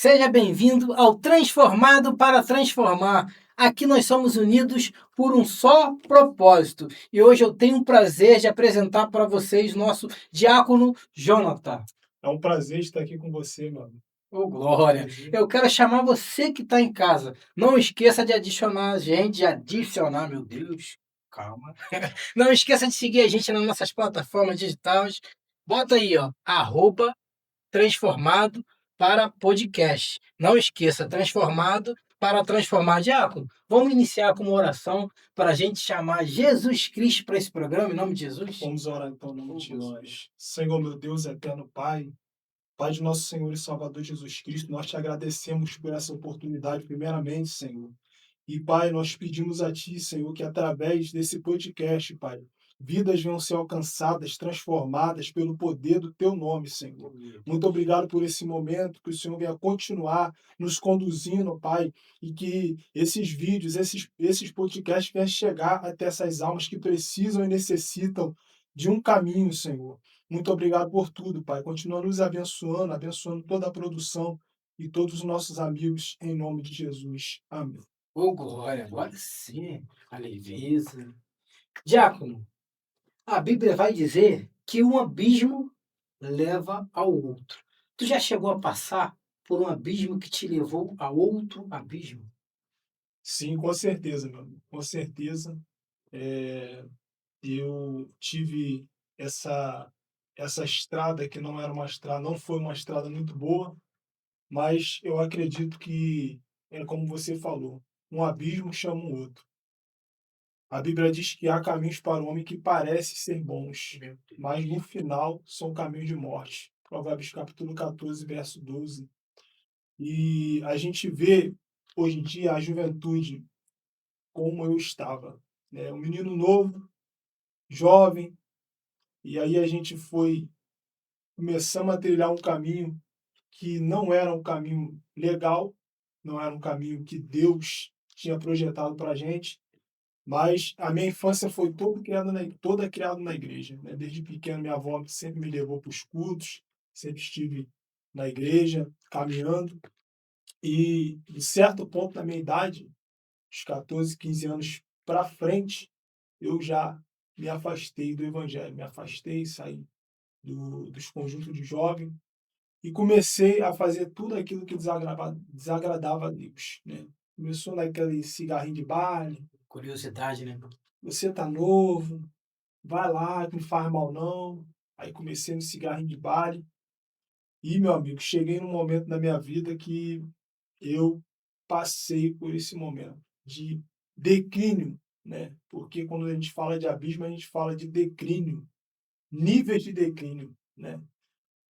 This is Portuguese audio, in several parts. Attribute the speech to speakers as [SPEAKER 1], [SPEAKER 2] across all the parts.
[SPEAKER 1] Seja bem-vindo ao Transformado para Transformar. Aqui nós somos unidos por um só propósito. E hoje eu tenho o prazer de apresentar para vocês nosso diácono Jonathan.
[SPEAKER 2] É um prazer estar aqui com você, mano.
[SPEAKER 1] Ô, glória! Eu quero chamar você que está em casa. Não esqueça de adicionar a gente, meu Deus, calma. Não esqueça de seguir a gente nas nossas plataformas digitais. Bota aí, ó, @transformado para podcast. Não esqueça, transformado para transformar. Diácono, vamos iniciar com uma oração para a gente chamar Jesus Cristo para esse programa, em nome de Jesus?
[SPEAKER 2] Vamos orar então em nome de Jesus. Senhor, meu Deus, eterno Pai, Pai de nosso Senhor e Salvador Jesus Cristo, nós te agradecemos por essa oportunidade, primeiramente, Senhor. E, Pai, nós pedimos a Ti, Senhor, que através desse podcast, Pai, vidas venham ser alcançadas, transformadas pelo poder do Teu nome, Senhor. Muito obrigado por esse momento, que o Senhor venha continuar nos conduzindo, Pai, e que esses vídeos, esses podcasts venham chegar até essas almas que precisam e necessitam de um caminho, Senhor. Muito obrigado por tudo, Pai. Continua nos abençoando, abençoando toda a produção e todos os nossos amigos, em nome de Jesus. Amém.
[SPEAKER 1] Ô, glória, agora sim, a leveza. Diácono, a Bíblia vai dizer que um abismo leva ao outro. Tu já chegou a passar por um abismo que te levou a outro abismo?
[SPEAKER 2] Sim, com certeza, meu amigo. Com certeza. Eu tive essa, essa estrada que não era uma estrada, não foi uma estrada muito boa, mas eu acredito que é como você falou, um abismo chama o outro. A Bíblia diz que há caminhos para o homem que parecem ser bons, mas no final são caminhos de morte. Provérbios capítulo 14, verso 12. E a gente vê hoje em dia a juventude como eu estava, né? Um menino novo, jovem, e aí a gente foi começamos a trilhar um caminho que não era um caminho legal, não era um caminho que Deus tinha projetado para a gente, mas a minha infância foi toda criada na igreja, né? Desde pequeno, minha avó sempre me levou para os cultos, sempre estive na igreja, caminhando, e de certo ponto da minha idade, dos 14, 15 anos para frente, eu já me afastei do evangelho, me afastei, saí dos conjuntos de jovens e comecei a fazer tudo aquilo que desagradava a Deus, né? Começou naquele cigarrinho de baile,
[SPEAKER 1] Curiosidade, né?
[SPEAKER 2] você tá novo, vai lá, não faz mal não. Aí comecei no cigarrinho de baile e, meu amigo, cheguei num momento da minha vida que eu passei por esse momento de declínio, né? Porque quando a gente fala de abismo, a gente fala de declínio, níveis de declínio, né?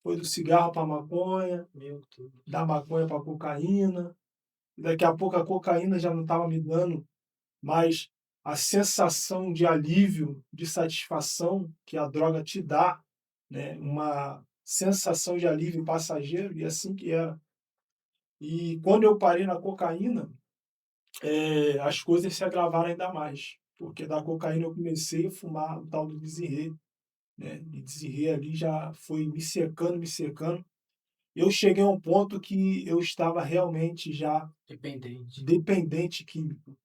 [SPEAKER 2] Foi do cigarro para maconha,
[SPEAKER 1] Meu Deus.
[SPEAKER 2] da maconha para cocaína, e daqui a pouco a cocaína já não estava me dando mais a sensação de alívio, de satisfação que a droga te dá, né? Uma sensação de alívio passageiro, e assim que era. E quando eu parei na cocaína, as coisas se agravaram ainda mais, porque da cocaína eu comecei a fumar o tal do Desirê, né? E Desirê ali já foi me secando, me secando. Eu cheguei a um ponto que eu estava realmente já
[SPEAKER 1] Dependente.
[SPEAKER 2] dependente químico.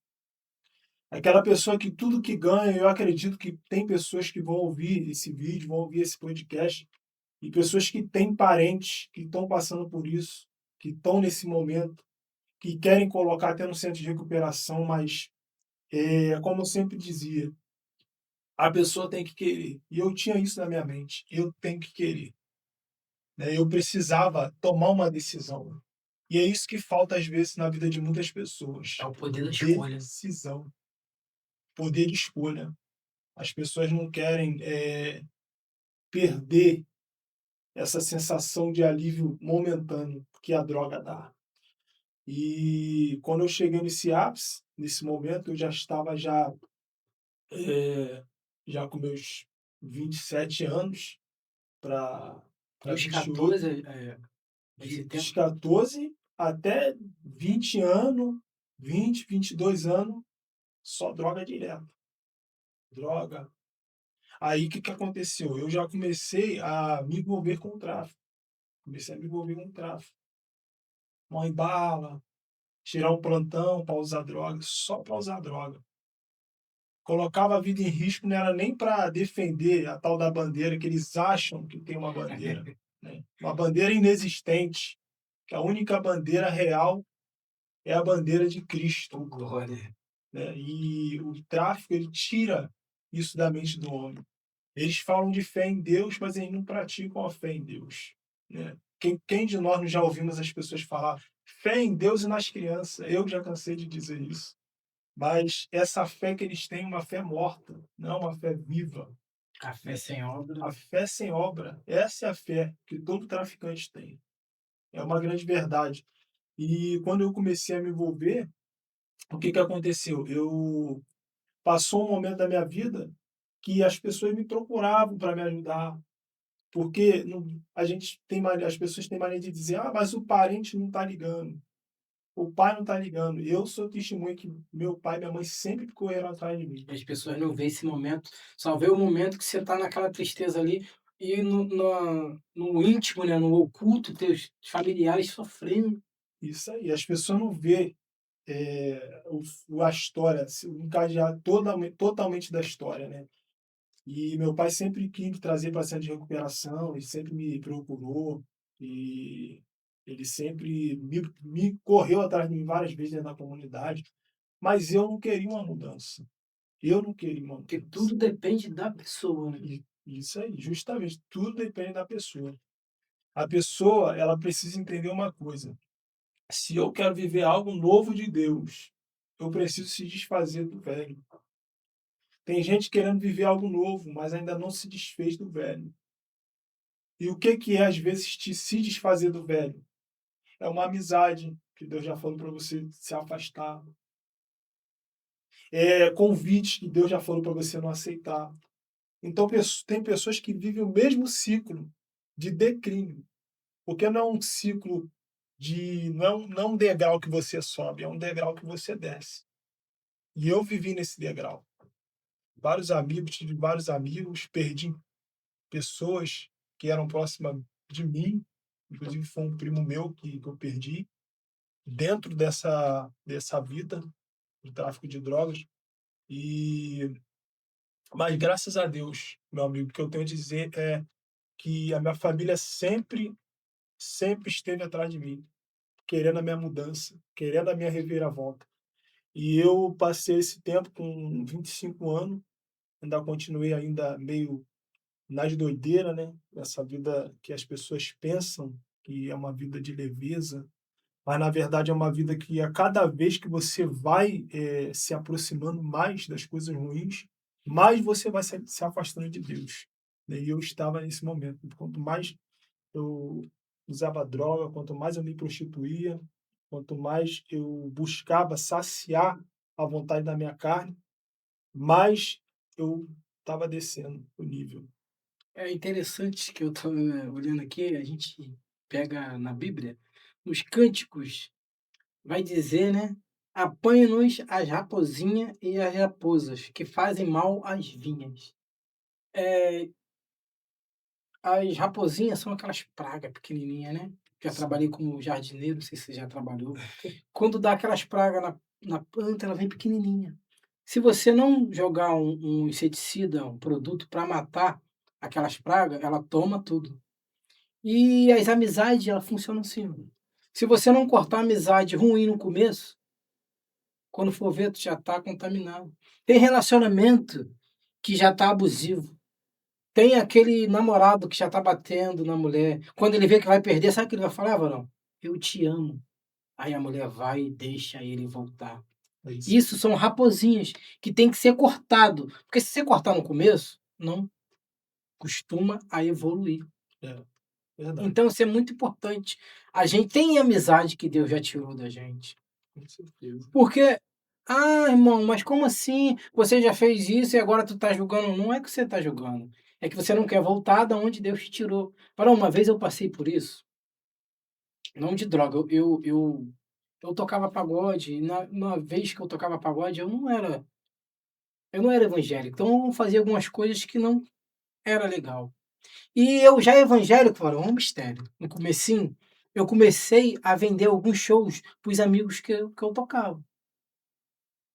[SPEAKER 2] Aquela pessoa que tudo que ganha, eu acredito que tem pessoas que vão ouvir esse vídeo, vão ouvir esse podcast, e pessoas que têm parentes que estão passando por isso, que estão nesse momento, que querem colocar até no centro de recuperação, mas como eu sempre dizia, a pessoa tem que querer. E eu tinha isso na minha mente, eu tenho que querer, né? Eu precisava tomar uma decisão. E é isso que falta às vezes na vida de muitas pessoas.
[SPEAKER 1] É o poder da escolha.
[SPEAKER 2] Decisão, poder de escolha. As pessoas não querem perder essa sensação de alívio momentâneo que a droga dá. E quando eu cheguei nesse ápice, nesse momento, eu já estava já com meus 27 anos para
[SPEAKER 1] Dos
[SPEAKER 2] 28,
[SPEAKER 1] 14, esse
[SPEAKER 2] dos
[SPEAKER 1] tempo.
[SPEAKER 2] 14 até 20 anos, 20, 22 anos, só droga direto. Droga. Aí o que, que aconteceu? Eu já comecei a me envolver com o tráfico. Comecei a me envolver com o tráfico. mão em bala, tirar um plantão para usar droga, só para usar droga. Colocava a vida em risco, não era nem para defender a tal da bandeira, que eles acham que tem uma bandeira, né? Uma bandeira inexistente, que a única bandeira real é a bandeira de Cristo,
[SPEAKER 1] Glória.
[SPEAKER 2] né? E o tráfico, ele tira isso da mente do homem. Eles falam de fé em Deus, mas eles não praticam a fé em Deus, né? Quem de nós não já ouvimos as pessoas falar fé em Deus e nas crianças? Eu já cansei de dizer isso. Mas essa fé que eles têm é uma fé morta, não é uma fé viva.
[SPEAKER 1] A fé sem obra.
[SPEAKER 2] A fé sem obra, essa é a fé que todo traficante tem. É uma grande verdade. E quando eu comecei a me envolver, o que que aconteceu? Eu passou um momento da minha vida que as pessoas me procuravam para me ajudar, porque a gente tem as pessoas têm mania de dizer, ah, mas o parente não está ligando, o pai não está ligando. Eu sou testemunha que meu pai e minha mãe sempre correram atrás de mim.
[SPEAKER 1] As pessoas não veem esse momento, só vê o momento que você está naquela tristeza ali e no íntimo, né, no oculto, teus familiares sofrendo.
[SPEAKER 2] Isso aí, as pessoas não vê a história, o encadear totalmente da história, né? E meu pai sempre quis me trazer para centro de recuperação, ele sempre me procurou, e ele sempre me correu atrás de mim várias vezes dentro da comunidade, mas eu não queria uma mudança. Eu não queria uma
[SPEAKER 1] Porque
[SPEAKER 2] mudança.
[SPEAKER 1] tudo depende da pessoa, né?
[SPEAKER 2] Isso aí, justamente, tudo depende da pessoa. A pessoa, ela precisa entender uma coisa. Se eu quero viver algo novo de Deus, eu preciso se desfazer do velho. Tem gente querendo viver algo novo, mas ainda não se desfez do velho. E o que é, às vezes, se desfazer do velho? É uma amizade, que Deus já falou para você se afastar. É convites que Deus já falou para você não aceitar. Então, tem pessoas que vivem o mesmo ciclo de declínio. Porque não é um ciclo não é um degrau que você sobe, é um degrau que você desce. E eu vivi nesse degrau. Tive vários amigos, perdi pessoas que eram próximas de mim, inclusive foi um primo meu que eu perdi, dentro dessa vida de tráfico de drogas. E, mas graças a Deus, meu amigo, o que eu tenho a dizer é que a minha família sempre esteve atrás de mim, querendo a minha mudança, querendo a minha reviravolta. E eu passei esse tempo com 25 anos, ainda continuei ainda meio nas doideiras, né? Essa vida que as pessoas pensam que é uma vida de leveza, mas na verdade é uma vida que a cada vez que você vai se aproximando mais das coisas ruins, mais você vai se afastando de Deus, né? E eu estava nesse momento. Quanto mais eu usava droga, quanto mais eu me prostituía, quanto mais eu buscava saciar a vontade da minha carne, mais eu estava descendo o nível.
[SPEAKER 1] É interessante que eu estou olhando aqui, a gente pega na Bíblia, nos cânticos, vai dizer, né? Apanha-nos as raposinhas e as raposas, que fazem mal às vinhas. As raposinhas são aquelas pragas pequenininhas, né? Já
[SPEAKER 2] Sim.
[SPEAKER 1] trabalhei como jardineiro, não sei se você já trabalhou. Quando dá aquelas pragas na planta, ela vem pequenininha. Se você não jogar um inseticida, um produto para matar aquelas pragas, ela toma tudo. E as amizades, elas funcionam assim. Se você não cortar a amizade ruim no começo, quando for ver, tu já está contaminado. Tem relacionamento que já está abusivo. Tem aquele namorado que já está batendo na mulher. Quando ele vê que vai perder, sabe o que ele vai falar, varão? Eu te amo. Aí a mulher vai e deixa ele voltar.
[SPEAKER 2] É isso.
[SPEAKER 1] Isso são raposinhas que tem que ser cortado. Porque se você cortar no começo, não costuma a evoluir.
[SPEAKER 2] É, verdade,
[SPEAKER 1] Então isso é muito importante. A gente tem amizade que Deus já tirou da gente.
[SPEAKER 2] com certeza.
[SPEAKER 1] Porque, ah, irmão, mas como assim? Você já fez isso e agora tu tá julgando? Não é que você tá julgando. É que você não quer voltar da onde Deus te tirou. Para uma vez eu passei por isso. Não de droga. Eu tocava pagode. E na vez que eu tocava pagode, eu não era evangélico. Então eu fazia algumas coisas que não era legal. E eu já evangélico, era um mistério. No comecinho, eu comecei a vender alguns shows para os amigos que eu tocava.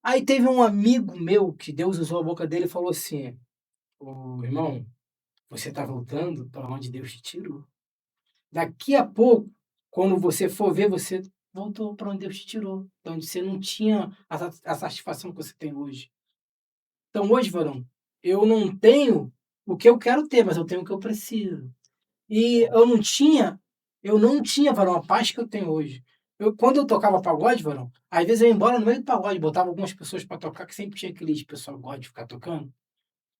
[SPEAKER 1] Aí teve um amigo meu que Deus usou a boca dele e falou assim: "Ô irmão, você está voltando para onde Deus te tirou. Daqui a pouco, quando você for ver, você voltou para onde Deus te tirou, de onde você não tinha a satisfação que você tem hoje. Então hoje, varão, eu não tenho o que eu quero ter, mas eu tenho o que eu preciso. E eu não tinha, varão, a paz que eu tenho hoje. Quando eu tocava pagode, varão, às vezes eu ia embora no meio do pagode, botava algumas pessoas para tocar, que sempre tinha aqueles pessoal que gosta de ficar tocando.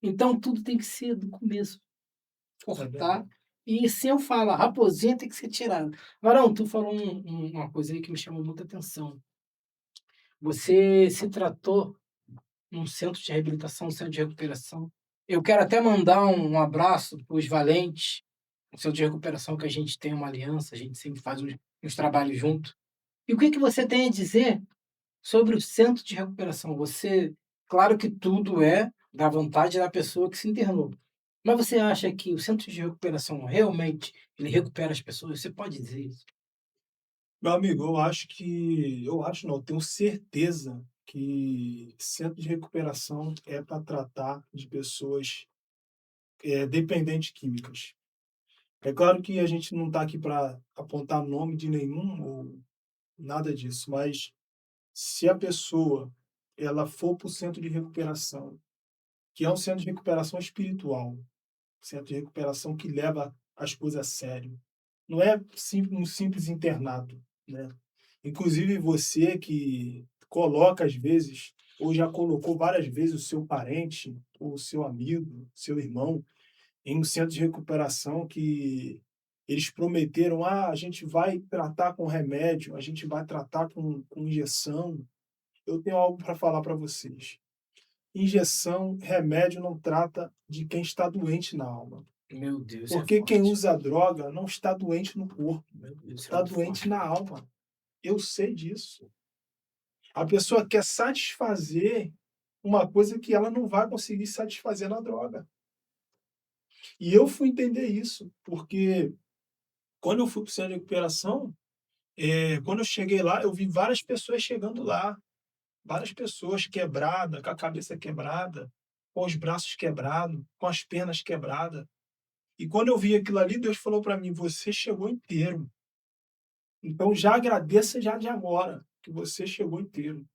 [SPEAKER 1] Então tudo tem que ser do começo,
[SPEAKER 2] É
[SPEAKER 1] cortar.
[SPEAKER 2] verdade.
[SPEAKER 1] E se eu falo, a raposinha tem que ser tirada. Varão, tu falou uma coisa aí que me chamou muita atenção. Você se tratou num centro de reabilitação, um centro de recuperação. Eu quero até mandar um abraço para os valentes, um centro de recuperação que a gente tem uma aliança, a gente sempre faz uns trabalhos junto. E o que que você tem a dizer sobre o centro de recuperação? Você, claro que tudo é da vontade da pessoa que se internou. Mas você acha que o centro de recuperação realmente ele recupera as pessoas? Você pode dizer isso?
[SPEAKER 2] Meu amigo, eu acho não, eu tenho certeza que centro de recuperação é para tratar de pessoas, dependentes químicas. É claro que a gente não está aqui para apontar nome de nenhum ou nada disso, mas se a pessoa ela for para o centro de recuperação, que é um centro de recuperação espiritual, centro de recuperação que leva as coisas a sério, não é um simples internato, né? Inclusive você que coloca às vezes, ou já colocou várias vezes o seu parente, ou o seu amigo, seu irmão, em um centro de recuperação que eles prometeram: "Ah, a gente vai tratar com remédio, a gente vai tratar com injeção". Eu tenho algo para falar para vocês. Injeção, remédio não trata de quem está doente na alma.
[SPEAKER 1] Meu Deus, isso é
[SPEAKER 2] Porque quem
[SPEAKER 1] forte.
[SPEAKER 2] usa droga não está doente no corpo,
[SPEAKER 1] Meu Deus, isso é
[SPEAKER 2] está
[SPEAKER 1] muito
[SPEAKER 2] doente
[SPEAKER 1] forte.
[SPEAKER 2] na alma. Eu sei disso. A pessoa quer satisfazer uma coisa que ela não vai conseguir satisfazer na droga. E eu fui entender isso, porque quando eu fui para o centro de recuperação, quando eu cheguei lá, eu vi várias pessoas chegando lá, várias pessoas quebradas, com a cabeça quebrada, com os braços quebrados, com as pernas quebradas. E quando eu vi aquilo ali, Deus falou para mim: "Você chegou inteiro. Então já agradeça já de agora, que você chegou inteiro".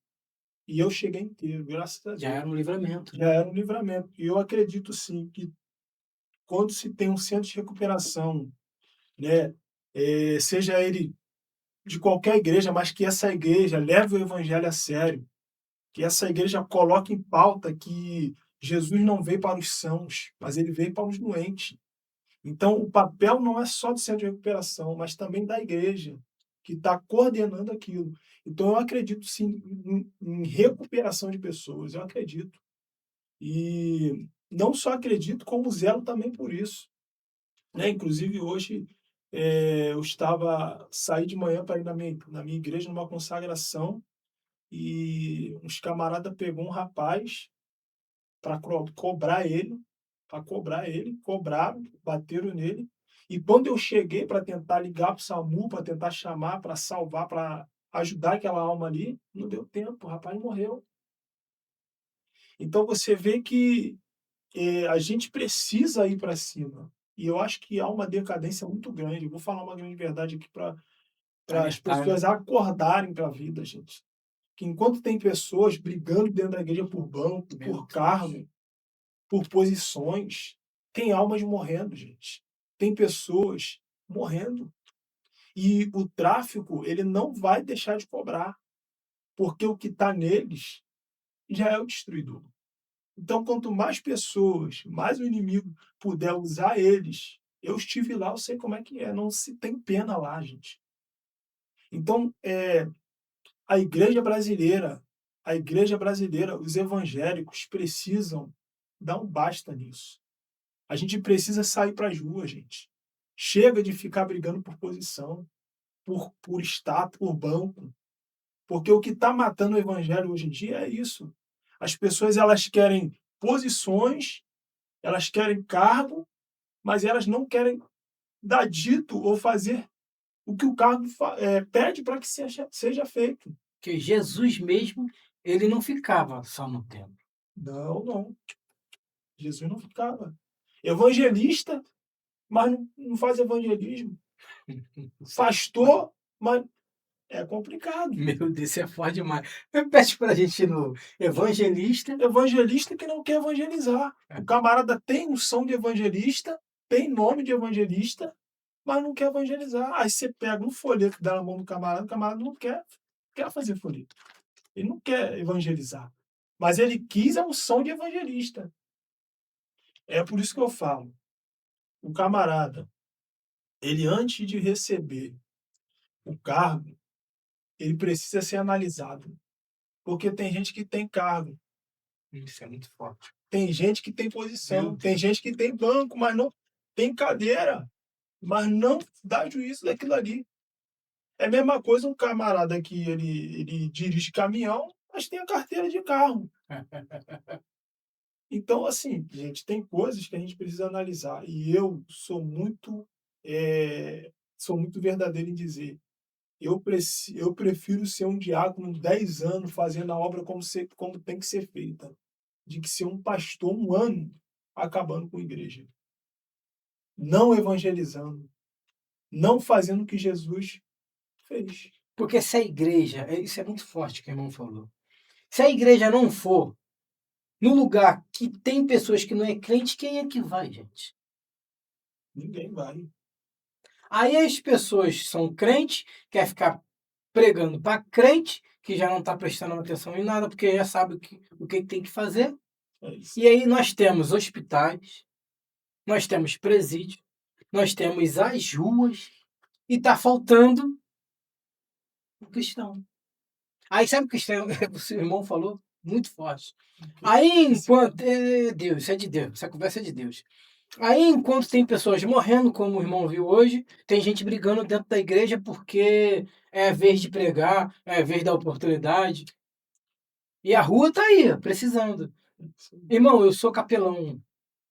[SPEAKER 2] E eu cheguei inteiro, graças a
[SPEAKER 1] Já
[SPEAKER 2] Deus.
[SPEAKER 1] era um livramento,
[SPEAKER 2] Já
[SPEAKER 1] né?
[SPEAKER 2] era um livramento. E eu acredito sim que quando se tem um centro de recuperação, né, seja ele de qualquer igreja, mas que essa igreja leve o evangelho a sério, que essa igreja coloque em pauta que Jesus não veio para os sãos, mas ele veio para os doentes. Então, o papel não é só do centro de recuperação, mas também da igreja, que está coordenando aquilo. Então, eu acredito sim em recuperação de pessoas, eu acredito. E não só acredito, como zelo também por isso. Né? Inclusive, hoje eu saí de manhã para ir na minha igreja, numa consagração, e uns camarada pegou um rapaz para cobrar ele, cobraram, bateram nele. E quando eu cheguei para tentar ligar para o SAMU, para tentar chamar, para salvar, para ajudar aquela alma ali, não deu tempo, o rapaz morreu. Então você vê que a gente precisa ir para cima. E eu acho que há uma decadência muito grande. Eu vou falar uma grande verdade aqui para as
[SPEAKER 1] Alertar, né?
[SPEAKER 2] pessoas acordarem para a vida, gente. Que enquanto tem pessoas brigando dentro da igreja por banco,
[SPEAKER 1] Meu
[SPEAKER 2] por
[SPEAKER 1] Deus.
[SPEAKER 2] cargo, por posições. Tem almas morrendo, gente. Tem pessoas morrendo. E o tráfico, ele não vai deixar de cobrar, porque o que está neles já é o destruidor. Então, quanto mais pessoas, mais o inimigo puder usar eles, eu estive lá, eu sei como é que é, não se tem pena lá, gente. Então, a a igreja brasileira, os evangélicos precisam dar um basta nisso. A gente precisa sair para as ruas, gente. Chega de ficar brigando por posição, por status, por banco, porque o que está matando o evangelho hoje em dia é isso. As pessoas elas querem posições, elas querem cargo, mas elas não querem dar dito ou fazer o que o cargo pede para que seja feito.
[SPEAKER 1] Porque Jesus mesmo, ele não ficava só no templo.
[SPEAKER 2] Não, não. Jesus não ficava. Evangelista, mas não faz evangelismo. Pastor, mas é complicado.
[SPEAKER 1] Meu Deus, isso é forte demais. Repete pra gente no evangelista.
[SPEAKER 2] Evangelista que não quer evangelizar. O camarada tem unção de evangelista, tem nome de evangelista, mas não quer evangelizar. Aí você pega um folheto, dá na mão do camarada, o camarada não quer fazer folheto. Ele não quer evangelizar. Mas ele quis a unção de evangelista. É por isso que eu falo. O camarada, ele antes de receber o cargo, ele precisa ser analisado. Porque tem gente que tem cargo,
[SPEAKER 1] Isso é muito forte.
[SPEAKER 2] tem gente que tem
[SPEAKER 1] Meu
[SPEAKER 2] posição,
[SPEAKER 1] Deus.
[SPEAKER 2] tem gente que tem banco, mas não tem cadeira, mas não dá juízo daquilo ali. É a mesma coisa um camarada que ele dirige caminhão, mas tem a carteira de carro. Então, assim, gente, tem coisas que a gente precisa analisar. E eu sou muito verdadeiro em dizer, eu prefiro ser um diácono 10 anos fazendo a obra como tem que ser feita, de que ser um pastor 1 ano acabando com a igreja. Não evangelizando, não fazendo o que Jesus fez.
[SPEAKER 1] Porque se a igreja, isso é muito forte que o irmão falou. Se a igreja não for no lugar que tem pessoas que não é crente, quem é que vai, gente?
[SPEAKER 2] Ninguém vai.
[SPEAKER 1] Aí as pessoas são crentes, quer ficar pregando para crente, que já não está prestando atenção em nada, porque já sabe o que tem que fazer.
[SPEAKER 2] É isso.
[SPEAKER 1] E aí nós temos hospitais, nós temos presídio, nós temos as ruas, e está faltando o cristão. Aí sabe o que o seu irmão falou? Muito forte. Aí, enquanto. Deus, isso é de Deus, essa conversa é de Deus. Aí, enquanto tem pessoas morrendo, como o irmão viu hoje, tem gente brigando dentro da igreja porque é a vez de pregar, é a vez da oportunidade. E a rua tá aí, precisando. Irmão, eu sou capelão.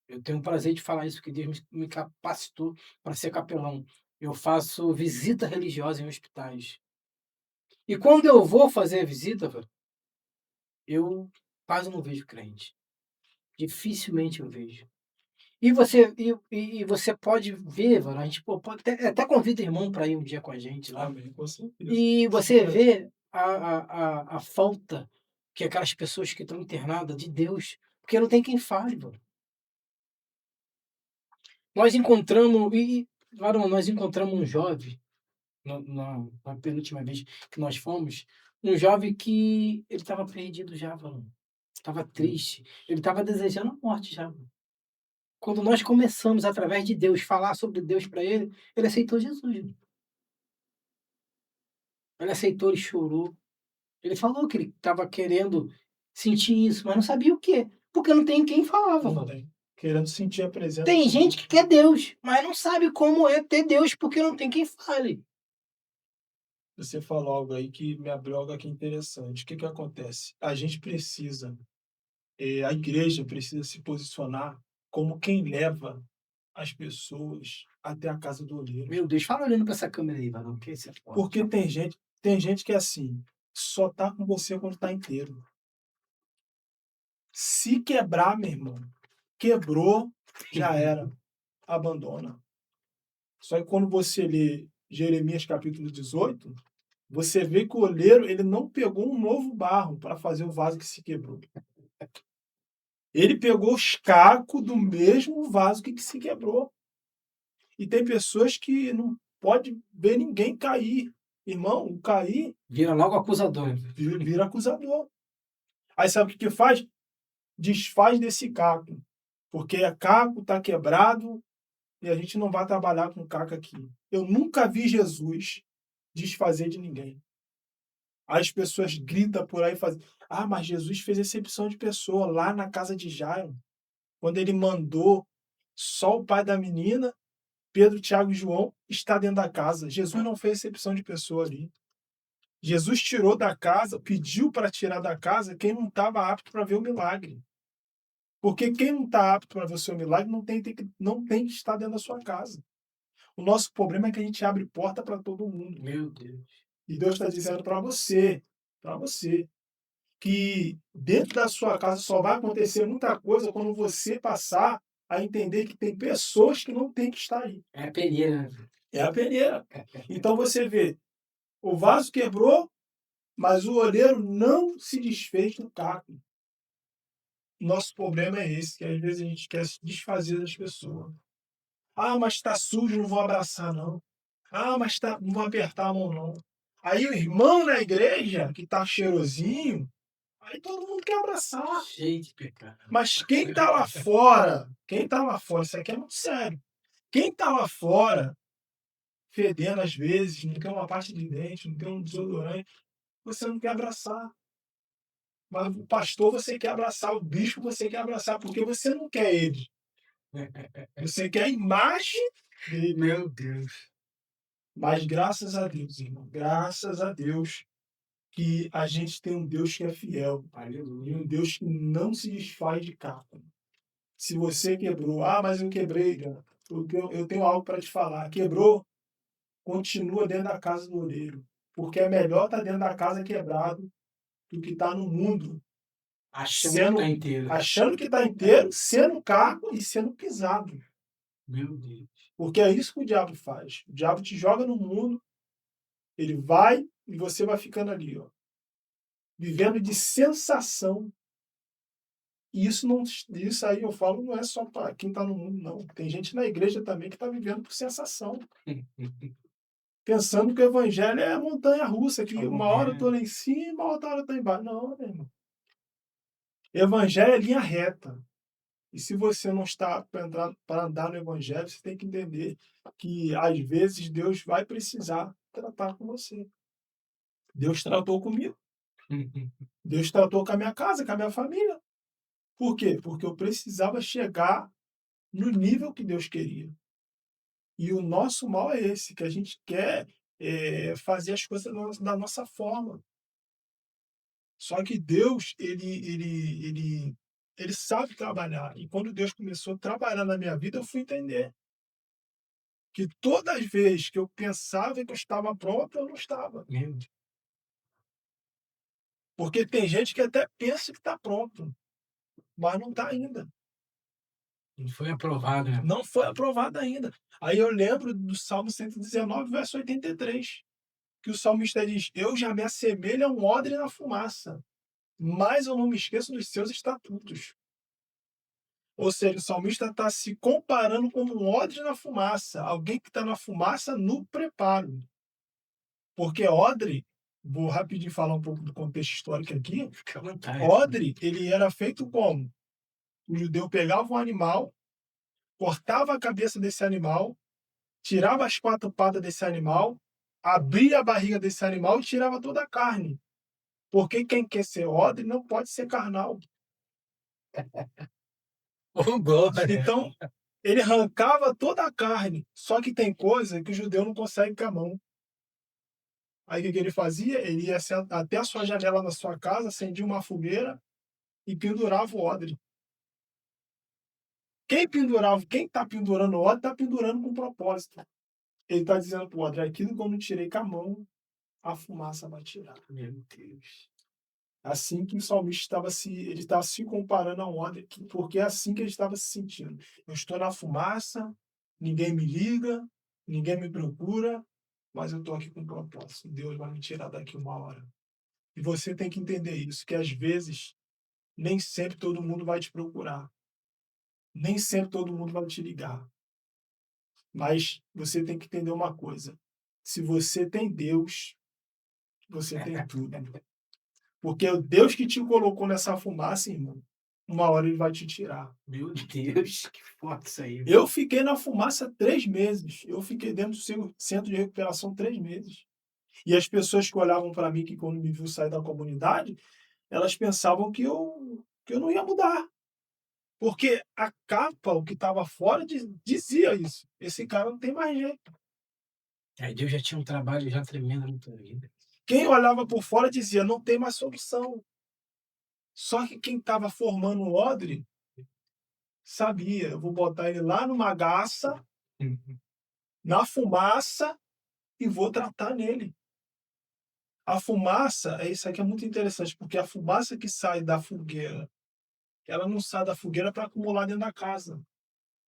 [SPEAKER 1] Eu tenho o prazer de falar isso, que Deus me capacitou para ser capelão. Eu faço visita religiosa em hospitais. E quando eu vou fazer a visita, velho, eu quase não vejo crente. Dificilmente eu vejo. E você pode ver, mano, a gente pode até convida o irmão para ir um dia com a gente lá.
[SPEAKER 2] Amém, com certeza.
[SPEAKER 1] E você vê a falta que aquelas pessoas que estão internadas de Deus, porque não tem quem fale, mano. Nós encontramos, varão, nós encontramos um jovem, na penúltima vez que nós fomos, um jovem que ele estava perdido já, varão. Estava triste, ele estava desejando a morte já. Quando nós começamos, através de Deus, falar sobre Deus para ele, ele aceitou Jesus. Mano. Ele aceitou, ele chorou. Ele falou que ele estava querendo sentir isso, mas não sabia o quê. Porque não tem quem falava.
[SPEAKER 2] Não tem. Querendo sentir a presença
[SPEAKER 1] Tem
[SPEAKER 2] de
[SPEAKER 1] gente
[SPEAKER 2] Deus.
[SPEAKER 1] que quer Deus, mas não sabe como é ter Deus porque não tem quem fale.
[SPEAKER 2] Você falou algo aí que me abriu algo aqui interessante. O que que acontece? A gente precisa, a igreja precisa se posicionar como quem leva as pessoas até a casa do oleiro.
[SPEAKER 1] Meu Deus, fala olhando para essa câmera aí, varão, que isso é forte.
[SPEAKER 2] Porque tem gente que é assim, só tá com você quando tá inteiro. Se quebrar, meu irmão, quebrou, já era. Abandona. Só que quando você lê Jeremias capítulo 18, você vê que o oleiro ele não pegou um novo barro para fazer o vaso que se quebrou. Ele pegou os cacos do mesmo vaso que se quebrou. E tem pessoas que não pode ver ninguém cair. Irmão, o cair
[SPEAKER 1] Vira logo acusador.
[SPEAKER 2] vira acusador. Aí sabe o que faz? Desfaz desse caco. Porque a caco está quebrado e a gente não vai trabalhar com caco aqui. Eu nunca vi Jesus desfazer de ninguém. As pessoas gritam por aí, fazem, mas Jesus fez exceção de pessoa lá na casa de Jairo, quando ele mandou só o pai da menina, Pedro, Tiago e João, estar dentro da casa. Jesus não fez exceção de pessoa ali. Jesus tirou da casa, pediu para tirar da casa quem não estava apto para ver o milagre. Porque quem não está apto para ver o seu milagre não tem que estar dentro da sua casa. O nosso problema é que a gente abre porta para todo mundo.
[SPEAKER 1] Meu Deus.
[SPEAKER 2] E Deus está dizendo para você, que dentro da sua casa só vai acontecer muita coisa quando você passar a entender que tem pessoas que não têm que estar aí.
[SPEAKER 1] É a peneira, né?
[SPEAKER 2] É a peneira. Então você vê, o vaso quebrou, mas o olheiro não se desfez do caco. Nosso problema é esse, que às vezes a gente quer se desfazer das pessoas. Ah, mas está sujo, não vou abraçar, não. Ah, mas tá, não vou apertar a mão, não. Aí o irmão na igreja, que tá cheirosinho, aí todo mundo quer abraçar.
[SPEAKER 1] Cheio de pecado.
[SPEAKER 2] Mas quem tá lá fora, isso aqui é muito sério. Quem tá lá fora, fedendo às vezes, não tem uma parte de dente, não tem um desodorante, você não quer abraçar. Mas o pastor você quer abraçar, o bispo você quer abraçar, porque você não quer ele. Você quer a imagem dele.
[SPEAKER 1] Meu Deus.
[SPEAKER 2] Mas graças a Deus, irmão, graças a Deus, que a gente tem um Deus que é fiel e
[SPEAKER 1] Aleluia.
[SPEAKER 2] um Deus que não se desfaz de capa. Se você quebrou, ah, mas eu quebrei, cara. Eu tenho algo para te falar. Quebrou, continua dentro da casa do oleiro. Porque é melhor estar dentro da casa quebrado do que estar no mundo
[SPEAKER 1] Achando que tá
[SPEAKER 2] sendo,
[SPEAKER 1] inteiro.
[SPEAKER 2] achando que está inteiro, sendo cargo e sendo pisado.
[SPEAKER 1] Meu Deus.
[SPEAKER 2] Porque é isso que o diabo faz. O diabo te joga no mundo, ele vai e você vai ficando ali, ó, vivendo de sensação. E isso aí eu falo não é só para quem está no mundo, não. Tem gente na igreja também que está vivendo por sensação, pensando que o evangelho é a montanha-russa, que uma hora eu estou lá em cima, outra hora eu estou embaixo. Não, meu irmão. Evangelho é linha reta. E se você não está para andar no evangelho, você tem que entender que às vezes Deus vai precisar tratar com você. Deus tratou comigo, Deus tratou com a minha casa, com a minha família. Por quê? Porque eu precisava chegar no nível que Deus queria. E o nosso mal é esse, que a gente quer fazer as coisas da nossa forma. Só que Deus, ele sabe trabalhar. E quando Deus começou a trabalhar na minha vida, eu fui entender que todas as vezes que eu pensava que eu estava pronto, eu não estava.
[SPEAKER 1] Meu Deus.
[SPEAKER 2] Porque tem gente que até pensa que está pronto, mas não está ainda.
[SPEAKER 1] Não foi aprovado, né?
[SPEAKER 2] Não foi aprovado ainda. Aí eu lembro do Salmo 119, verso 83, que o salmista diz: Eu já me assemelho a um odre na fumaça, mas eu não me esqueço dos seus estatutos. Ou seja, o salmista está se comparando como um odre na fumaça, alguém que está na fumaça no preparo. Porque odre, vou rapidinho falar um pouco do contexto histórico aqui.
[SPEAKER 1] Fica à vontade.
[SPEAKER 2] Odre, ele era feito como? O judeu pegava um animal, cortava a cabeça desse animal, tirava as quatro patas desse animal, abria a barriga desse animal e tirava toda a carne. Porque quem quer ser odre não pode ser carnal.
[SPEAKER 1] Vambora.
[SPEAKER 2] Então, ele arrancava toda a carne. Só que tem coisa que o judeu não consegue com a mão. Aí o que que ele fazia? Ele ia até a sua janela na sua casa, acendia uma fogueira e pendurava o odre. Quem está pendurando o odre, está pendurando com propósito. Ele está dizendo para o odre: aquilo que eu não tirei com a mão, a fumaça vai tirar.
[SPEAKER 1] Meu Deus.
[SPEAKER 2] Assim que o salmista ele estava se comparando ao odre, porque é assim que ele estava se sentindo. Eu estou na fumaça, ninguém me liga, ninguém me procura, mas eu estou aqui com propósito. Deus vai me tirar daqui uma hora. E você tem que entender isso, que às vezes nem sempre todo mundo vai te procurar, nem sempre todo mundo vai te ligar. Mas você tem que entender uma coisa: se você tem Deus, você tem tudo. Porque é o Deus que te colocou nessa fumaça, irmão, uma hora ele vai te tirar.
[SPEAKER 1] Meu Deus, que forte isso aí.
[SPEAKER 2] Eu fiquei na fumaça 3 meses. Eu fiquei dentro do seu centro de recuperação 3 meses. E as pessoas que olhavam para mim, que quando me viu sair da comunidade, elas pensavam que eu não ia mudar. Porque a capa, o que estava fora, dizia isso. Esse cara não tem mais jeito.
[SPEAKER 1] Aí Deus já tinha um trabalho já tremendo na tua vida.
[SPEAKER 2] Quem olhava por fora dizia, não tem mais solução. Só que quem estava formando o odre sabia, eu vou botar ele lá numa garça, na fumaça e vou tratar nele. A fumaça, isso aqui é muito interessante, porque a fumaça que sai da fogueira, ela não sai da fogueira para acumular dentro da casa,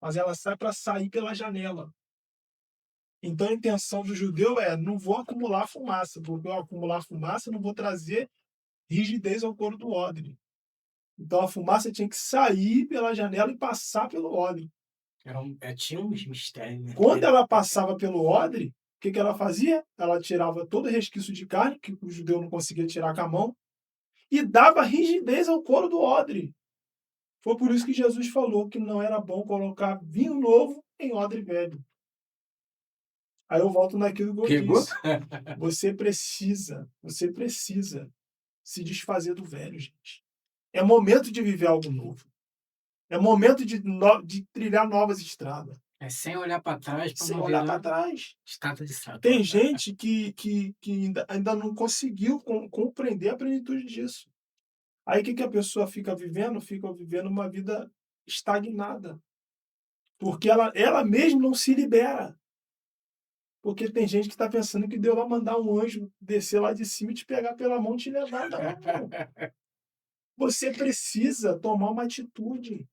[SPEAKER 2] mas ela sai para sair pela janela. Então a intenção do judeu é: não vou acumular fumaça, porque eu acumular fumaça não vou trazer rigidez ao couro do odre. Então a fumaça tinha que sair pela janela e passar pelo odre.
[SPEAKER 1] Tinha uns mistérios, né?
[SPEAKER 2] Quando ela passava pelo odre, o que que ela fazia? Ela tirava todo resquício de carne, que o judeu não conseguia tirar com a mão, e dava rigidez ao couro do odre. Foi por isso que Jesus falou que não era bom colocar vinho novo em odre velho. Aí eu volto naquilo que eu
[SPEAKER 1] Pegou?
[SPEAKER 2] disse. Você precisa se desfazer do velho, gente. É momento de viver algo novo. É momento de trilhar novas estradas,
[SPEAKER 1] É sem olhar para trás para
[SPEAKER 2] sem
[SPEAKER 1] não
[SPEAKER 2] olhar para
[SPEAKER 1] virar
[SPEAKER 2] trás.
[SPEAKER 1] estátua de sal.
[SPEAKER 2] Tem gente que ainda não conseguiu compreender a plenitude disso. Aí o que, que a pessoa fica vivendo? Fica vivendo uma vida estagnada. Porque ela mesma não se libera. Porque tem gente que está pensando que Deus vai mandar um anjo descer lá de cima e te pegar pela mão e te levar. Não. Você precisa tomar uma atitude.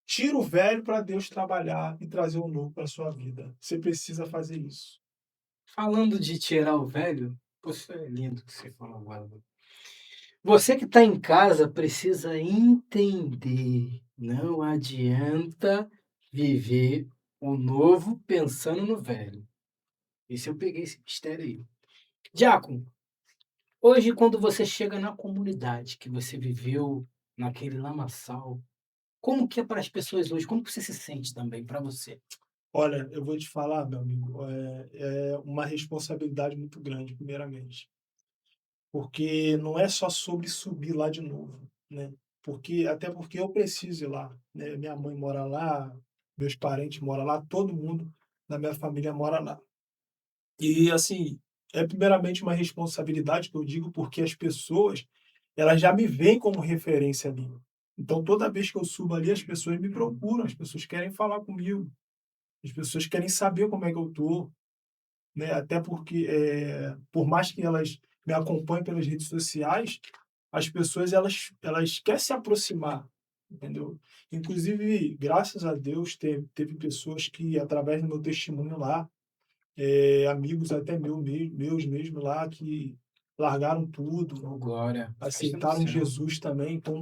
[SPEAKER 2] Tira o velho para Deus trabalhar e trazer o novo para sua vida. Você precisa fazer isso.
[SPEAKER 1] Falando de tirar o velho, poxa, é lindo que você falou agora. Você que está em casa precisa entender, não adianta viver o novo pensando no velho. Esse eu peguei esse mistério aí. Diácono, hoje quando você chega na comunidade que você viveu naquele lamaçal, como que é para as pessoas hoje? Como que você se sente também para você?
[SPEAKER 2] Olha, eu vou te falar, meu amigo, é uma responsabilidade muito grande, primeiramente. Porque não é só sobre subir lá de novo, né? Até porque eu preciso ir lá, né? Minha mãe mora lá, meus parentes moram lá, todo mundo da minha família mora lá. E, assim, é primeiramente uma responsabilidade que eu digo, porque as pessoas, elas já me veem como referência ali. Então, toda vez que eu subo ali, as pessoas me procuram, as pessoas querem falar comigo, as pessoas querem saber como é que eu tô, né? Até porque, por mais que elas me acompanhem pelas redes sociais, as pessoas elas querem se aproximar, entendeu? Inclusive, graças a Deus, teve pessoas que, através do meu testemunho lá, amigos até meus mesmo lá, que largaram tudo,
[SPEAKER 1] Oh, glória, festa no
[SPEAKER 2] aceitaram
[SPEAKER 1] céu.
[SPEAKER 2] Jesus também, estão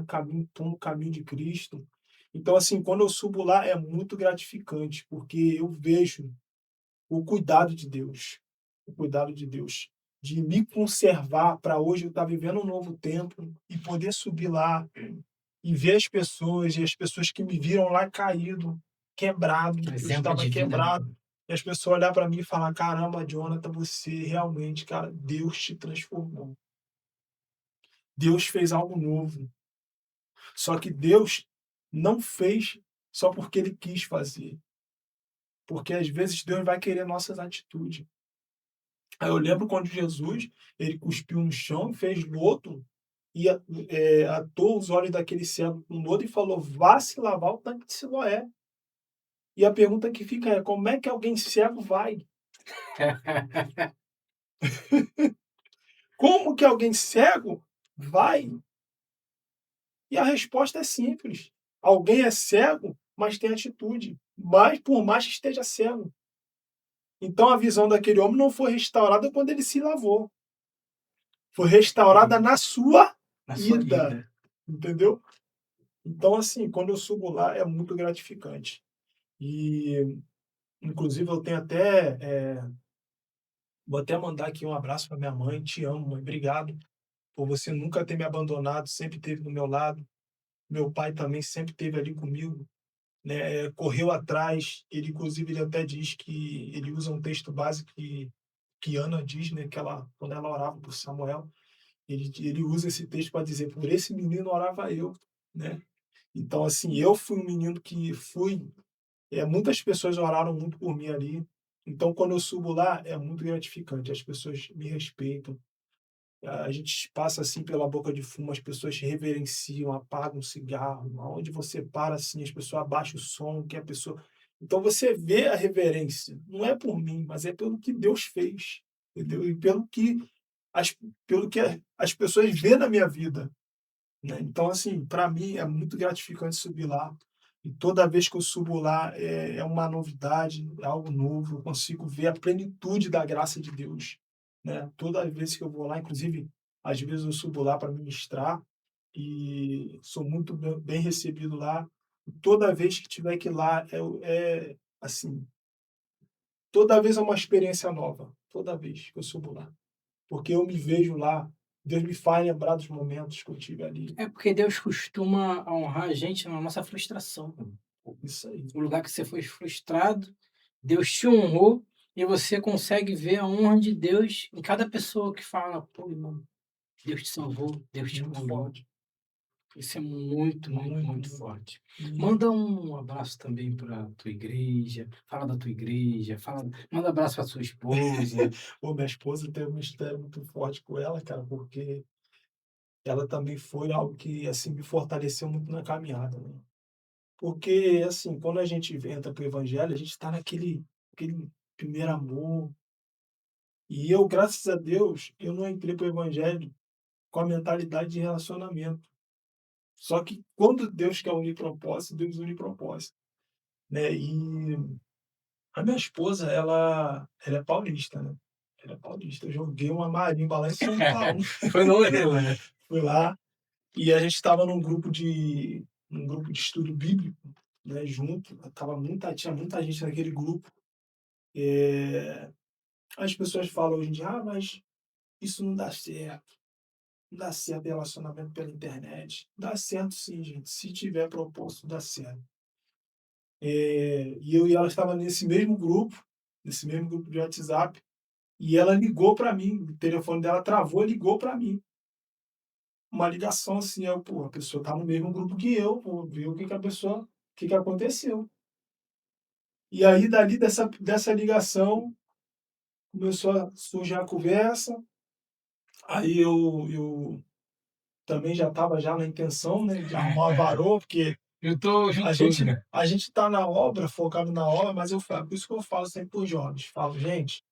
[SPEAKER 2] no caminho de Cristo. Então, assim, quando eu subo lá é muito gratificante, porque eu vejo o cuidado de Deus, o cuidado de Deus, de me conservar para hoje eu estar vivendo um novo tempo e poder subir lá e ver as pessoas, e as pessoas que me viram lá caído, quebrado, eu
[SPEAKER 1] Exemplo
[SPEAKER 2] estava
[SPEAKER 1] de vida, né?
[SPEAKER 2] quebrado, e as pessoas olhar para mim e falar: caramba, Jonathan, você realmente, cara, Deus te transformou. Deus fez algo novo. Só que Deus não fez só porque ele quis fazer, porque às vezes Deus vai querer nossas atitudes. Aí eu lembro quando Jesus, ele cuspiu no chão, fez lodo e atou os olhos daquele cego com lodo e falou: vá se lavar o tanque de Siloé. E a pergunta que fica é: como é que alguém cego vai? Como que alguém cego vai? E a resposta é simples: alguém é cego, mas tem atitude, mas por mais que esteja cego. Então a visão daquele homem não foi restaurada quando ele se lavou, foi restaurada na sua
[SPEAKER 1] Na sua
[SPEAKER 2] ida,
[SPEAKER 1] ida.
[SPEAKER 2] entendeu? Então, assim, quando eu subo lá é muito gratificante. E, inclusive, eu tenho até, vou até mandar aqui um abraço para minha mãe. Te amo, mãe. Obrigado por você nunca ter me abandonado, sempre esteve do meu lado. Meu pai também sempre esteve ali comigo, né? Correu atrás. Ele, inclusive, ele até diz que ele usa um texto básico que Ana diz, né? Que ela, quando ela orava por Samuel, ele usa esse texto para dizer: por esse menino orava eu, né? Então, assim, eu fui um menino que fui. Muitas pessoas oraram muito por mim ali. Então, quando eu subo lá, é muito gratificante. As pessoas me respeitam. A gente passa assim pela boca de fumo, as pessoas te reverenciam, apagam um cigarro. Onde você para, assim, as pessoas abaixam o som, que a pessoa. Então você vê a reverência, não é por mim, mas é pelo que Deus fez, entendeu? E as, pelo que as pessoas vê na minha vida, né? Então, assim, para mim é muito gratificante subir lá. E toda vez que eu subo lá é uma novidade, é algo novo. Eu consigo ver a plenitude da graça de Deus, né? Toda vez que eu vou lá, inclusive, às vezes eu subo lá para ministrar e sou muito bem recebido lá. Toda vez que tiver que ir lá assim, toda vez é uma experiência nova. Toda vez que eu subo lá, porque eu me vejo lá. Deus me faz lembrar dos momentos que eu tive ali.
[SPEAKER 1] É porque Deus costuma honrar a gente na nossa frustração.
[SPEAKER 2] Isso aí.
[SPEAKER 1] O lugar que você foi frustrado, Deus te honrou e você consegue ver a honra de Deus em cada pessoa que fala, pô, irmão, Deus te salvou, Deus te
[SPEAKER 2] Muito
[SPEAKER 1] honrou.
[SPEAKER 2] forte.
[SPEAKER 1] Isso é muito, muito,
[SPEAKER 2] Muito,
[SPEAKER 1] muito
[SPEAKER 2] muito.
[SPEAKER 1] forte.
[SPEAKER 2] E,
[SPEAKER 1] Manda um abraço também para a tua igreja, fala da tua igreja, manda um abraço para sua esposa.
[SPEAKER 2] pô, minha esposa tem uma história muito forte com ela, cara, porque ela também foi algo que, assim, me fortaleceu muito na caminhada, né? Porque, assim, quando a gente entra pro evangelho, a gente está aquele primeiro amor. E eu, graças a Deus, eu não entrei pro evangelho com a mentalidade de relacionamento. Só que quando Deus quer unir propósito, Deus une propósito, né? E a minha esposa, ela é paulista, né? Ela é paulista. Eu joguei uma marimba lá em São Paulo.
[SPEAKER 1] Foi longe, né?
[SPEAKER 2] Fui lá e a gente estava num grupo de estudo bíblico, né, junto. Tinha muita gente naquele grupo. Eh, as pessoas falam hoje em dia: "Ah, mas isso não dá certo. Não dá certo relacionamento pela internet". Dá certo sim, gente. Se tiver propósito, dá certo. E eu e ela estava nesse mesmo grupo de WhatsApp. E ela ligou para mim, o telefone dela travou e ligou para mim. Uma ligação assim, eu, pô, a pessoa tá no mesmo grupo que eu, vou ver o que que aconteceu. E aí dali dessa ligação começou a surgir a conversa, aí eu também já estava já na intenção, né, de arrumar uma varoa, porque
[SPEAKER 1] Juntou tudo, né?
[SPEAKER 2] a gente tá na obra, focado na obra, mas por isso que eu falo sempre para os jovens, falo: "Gente,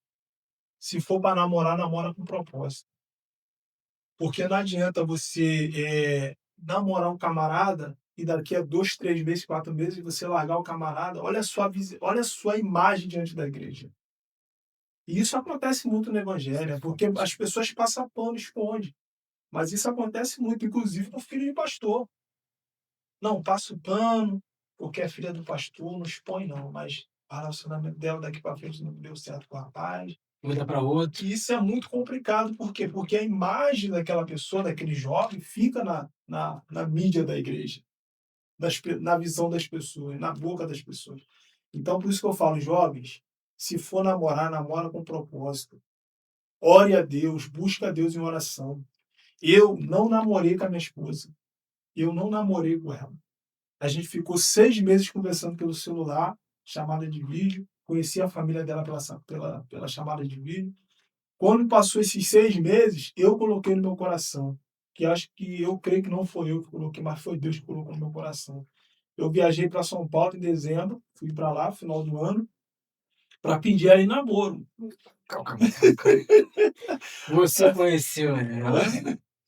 [SPEAKER 2] se for para namorar, namora com propósito". Porque não adianta você, namorar um camarada e daqui a 2, 3 meses, 4 meses você largar o camarada, olha a sua imagem diante da igreja. E isso acontece muito no
[SPEAKER 1] Isso é
[SPEAKER 2] evangelho, porque
[SPEAKER 1] forte.
[SPEAKER 2] as pessoas passam pano, esconde, mas isso acontece muito, inclusive com filho de pastor. Não, passa o pano, porque é filha do pastor, não expõe não, mas o relacionamento dela daqui para frente não deu certo com o rapaz.
[SPEAKER 1] Muda para outro.
[SPEAKER 2] E isso é muito complicado, por quê? Porque a imagem daquela pessoa, daquele jovem, fica na mídia da igreja, na visão das pessoas, na boca das pessoas. Então, por isso que eu falo, jovens, se for namorar, namora com propósito. Ore a Deus, busca a Deus em oração. Eu não namorei com a minha esposa. Eu não namorei com ela. A gente ficou 6 meses conversando pelo celular, chamada de vídeo. Conheci a família dela pela chamada de vídeo. Quando passou esses 6 meses, eu coloquei no meu coração, que acho que eu creio que não foi eu que coloquei, mas foi Deus que colocou no meu coração. Eu viajei para São Paulo em dezembro, fui para lá, final do ano, para pedir ela em namoro.
[SPEAKER 1] Calma, calma, calma. Você conheceu ela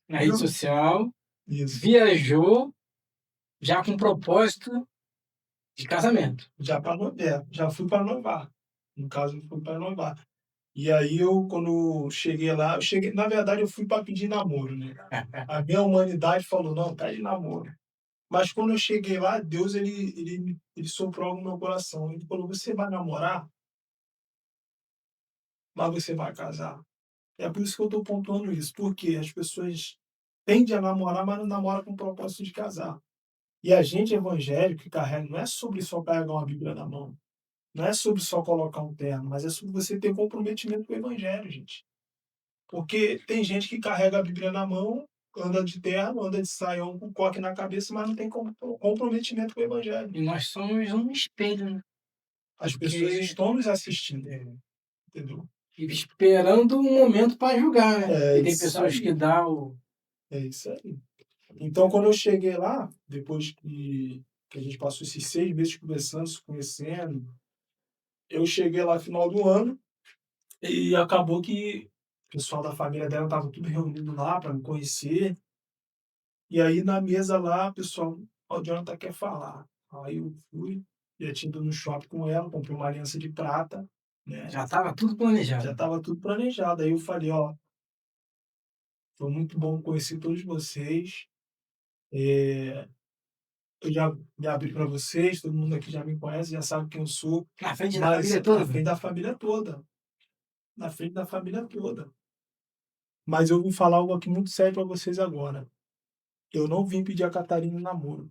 [SPEAKER 1] na rede
[SPEAKER 2] Eu,
[SPEAKER 1] social,
[SPEAKER 2] isso,
[SPEAKER 1] viajou já com propósito de casamento.
[SPEAKER 2] já fui para noivar. No caso, eu fui para noivar. E aí eu, quando cheguei lá, na verdade, eu fui para pedir namoro, né? A minha humanidade falou, não, tá de namoro. Mas quando eu cheguei lá, Deus ele soprou algo no meu coração. Ele falou: "Você vai namorar, mas você vai casar". É por isso que eu estou pontuando isso, porque as pessoas tendem a namorar, mas não namoram com o propósito de casar. E a gente evangélico que carrega, não é sobre só carregar uma Bíblia na mão, não é sobre só colocar um terno, mas é sobre você ter comprometimento com o evangelho, gente. Porque tem gente que carrega a Bíblia na mão, anda de terno, anda de saião com coque na cabeça, mas não tem comprometimento com o evangelho.
[SPEAKER 1] E nós somos um espelho, né?
[SPEAKER 2] As pessoas
[SPEAKER 1] Porque
[SPEAKER 2] estão nos assistindo, entendeu?
[SPEAKER 1] esperando um momento para julgar, né?
[SPEAKER 2] É
[SPEAKER 1] E tem
[SPEAKER 2] isso
[SPEAKER 1] pessoas que
[SPEAKER 2] aí,
[SPEAKER 1] dão o.
[SPEAKER 2] é isso aí. Então, quando eu cheguei lá, depois que que a gente passou esses 6 meses conversando, se conhecendo. Eu cheguei lá no final do ano e acabou que o pessoal da família dela estava tudo reunido lá para me conhecer. E aí na mesa lá, o pessoal: "Ó, o Jonathan quer falar". Aí eu fui, já tinha ido no shopping com ela, comprei uma aliança de prata, né,
[SPEAKER 1] Já estava tudo
[SPEAKER 2] já
[SPEAKER 1] planejado.
[SPEAKER 2] estava tudo planejado. Aí eu falei: "Ó, foi muito bom conhecer todos vocês, eh, eu já me abri para vocês, todo mundo aqui já me conhece, já sabe quem eu sou,
[SPEAKER 1] Na frente da família
[SPEAKER 2] mas
[SPEAKER 1] toda,
[SPEAKER 2] na frente
[SPEAKER 1] velho.
[SPEAKER 2] da família toda, na frente da família toda. Mas eu vim falar algo aqui muito sério para vocês agora. Eu não vim pedir a Catarina em namoro.